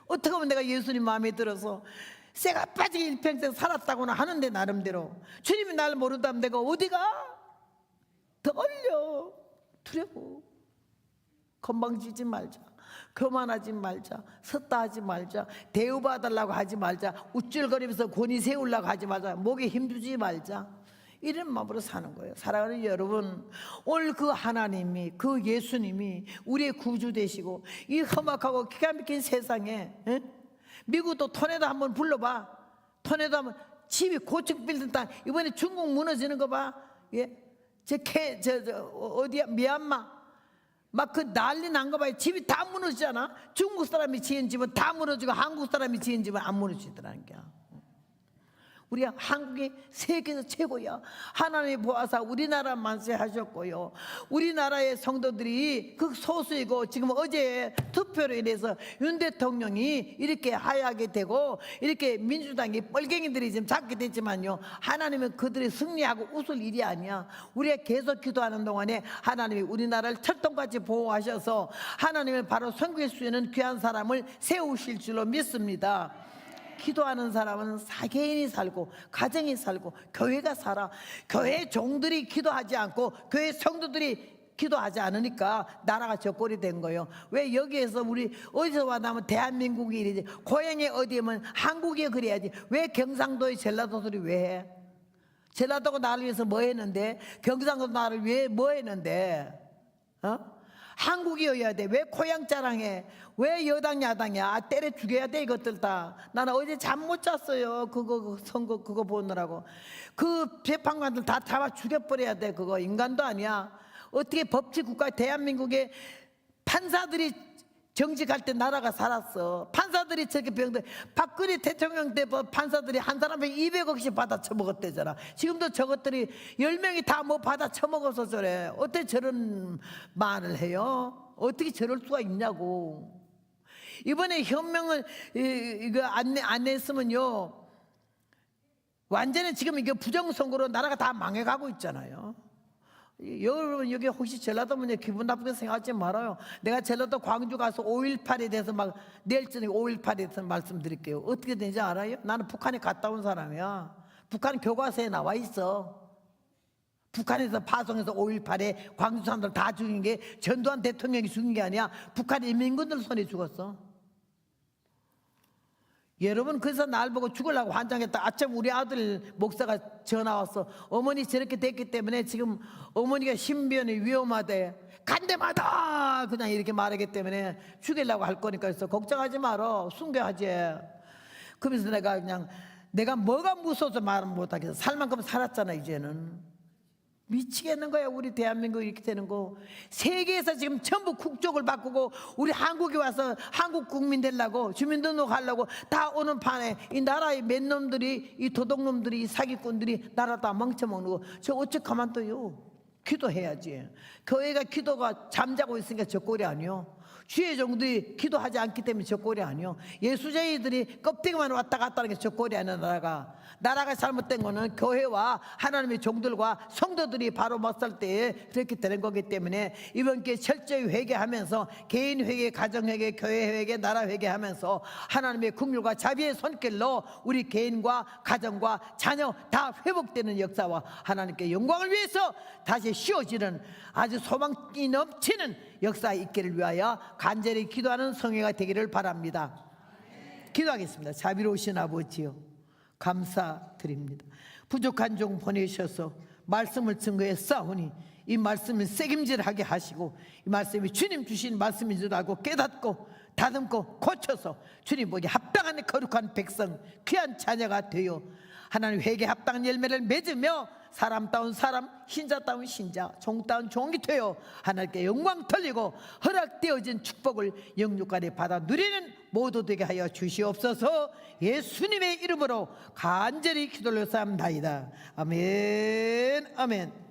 어떻게 하면 내가 예수님 마음에 들어서 쇠가 빠지게 일평생 살았다고나 하는데, 나름대로 주님이 나를 모른다면 내가 어디가? 떨려. 두려워. 건방지지 말자, 교만하지 말자, 섰다 하지 말자, 대우받으려고 하지 말자, 우쭐거리면서 권위 세우려고 하지 말자, 목에 힘주지 말자, 이런 마음으로 사는 거예요. 사랑하는 여러분, 오늘 그 하나님이, 그 예수님이 우리의 구주 되시고 이 험악하고 기가 막힌 세상에, 미국도 토네도 한번 불러봐. 토네도 한번, 집이 고층 빌딩 땅, 이번에 중국 무너지는 거 봐. 예? 어디야, 미얀마 막 그 난리 난 거 봐요. 집이 다 무너지잖아. 중국 사람이 지은 집은 다 무너지고 한국 사람이 지은 집은 안 무너지더라는 거야. 우리 한국이 세계에서 최고야. 하나님이 보아서 우리나라 만세하셨고요, 우리나라의 성도들이 그 소수이고, 지금 어제 투표로 인해서 윤 대통령이 이렇게 하야하게 되고 이렇게 민주당이 뻘갱이들이 지금 잡게 됐지만요, 하나님은 그들이 승리하고 웃을 일이 아니야. 우리가 계속 기도하는 동안에 하나님이 우리나라를 철통같이 보호하셔서 하나님을 바로 섬길 수 있는 귀한 사람을 세우실 줄로 믿습니다. 기도하는 사람은 개인이 살고 가정이 살고 교회가 살아. 교회 종들이 기도하지 않고 교회 성도들이 기도하지 않으니까 나라가 저꼴이 된 거예요. 왜 여기에서 우리 어디서 와나면 대한민국이 이러지, 고향에 어디면 한국에 그래야지. 왜 경상도의 전라도들이 왜 해? 전라도가 나를 위해서 뭐 했는데? 경상도 나를 위해 뭐 했는데? 한국이어야 돼. 왜 고향 자랑해? 왜 여당 야당이야? 때려 죽여야 돼 이것들 다. 나는 어제 잠 못 잤어요. 그거 선거 그거 보느라고. 그 재판관들 다 잡아 죽여버려야 돼. 그거 인간도 아니야. 어떻게 법치 국가 대한민국에 판사들이 정직할 때 나라가 살았어. 판사들이 저렇게 병들, 박근혜 대통령 때 판사들이 한 사람에 200억씩 받아 처먹었대잖아. 지금도 저것들이 10명이 다 뭐 받아 처먹어서 저래. 어떻게 저런 말을 해요? 어떻게 저럴 수가 있냐고. 이번에 현명을 이거 안 냈으면요, 완전히 지금 이게 부정선거로 나라가 다 망해가고 있잖아요. 여러분 여기 혹시 전라도면 기분 나쁘게 생각하지 말아요. 내가 전라도 광주 가서 5.18에 대해서 막 내일 저녁에 5.18에 대해서 말씀드릴게요. 어떻게 되는지 알아요? 나는 북한에 갔다 온 사람이야. 북한 교과서에 나와 있어. 북한에서 파송해서 5.18에 광주 사람들 다 죽인 게 전두환 대통령이 죽인 게 아니야. 북한 인민군들 손에 죽었어. 여러분, 그래서 날 보고 죽으려고 환장했다. 아침 우리 아들 목사가 전화 왔어. 어머니 저렇게 됐기 때문에 지금 어머니가 신변이 위험하대. 간 데마다 그냥 이렇게 말하기 때문에 죽이려고 할 거니까 해서 걱정하지 마라. 순교하지. 그러면서 내가 그냥 내가 뭐가 무서워서 말은 못하겠어. 살 만큼 살았잖아. 이제는 미치겠는 거야. 우리 대한민국이 이렇게 되는 거. 세계에서 지금 전부 국적을 바꾸고 우리 한국에 와서 한국 국민 되려고 주민등록하려고 다 오는 판에 이 나라의 맨 놈들이, 이 도둑놈들이, 이 사기꾼들이 나라 다 망쳐먹는 거. 저 어째 가만둬요. 기도해야지. 교회가 기도가 잠자고 있으니까 저 꼴이 아니요. 주의 종들이 기도하지 않기 때문에 저 꼴이 아니요. 예수쟁이들이 껍데기만 왔다 갔다 하는 게 저 꼴이 아니야. 나라가 잘못된 거는 교회와 하나님의 종들과 성도들이 바로 맞설 때에 그렇게 되는 거기 때문에 이번 기회에 철저히 회개하면서 개인 회개, 가정 회개, 교회 회개, 나라 회개하면서 하나님의 긍휼과 자비의 손길로 우리 개인과 가정과 자녀 다 회복되는 역사와 하나님께 영광을 위해서 다시 씌워지는 아주 소망이 넘치는 역사 있기를 위하여 간절히 기도하는 성회가 되기를 바랍니다. 기도하겠습니다. 자비로우신 아버지요, 감사드립니다. 부족한 종 보내셔서 말씀을 증거해 싸우니 이 말씀을 책임질하게 하시고 이 말씀이 주님 주신 말씀인 줄 알고 깨닫고 다듬고 고쳐서 주님 보기 합당한 거룩한 백성 귀한 자녀가 되어 하나님 회개에 합당한 열매를 맺으며 사람다운 사람, 신자다운 신자, 종다운 종이 되어 하나님께 영광 돌리고 허락되어진 축복을 영육간에 받아 누리는 모두 되게 하여 주시옵소서. 예수님의 이름으로 간절히 기도를 삼나이다. 아멘, 아멘.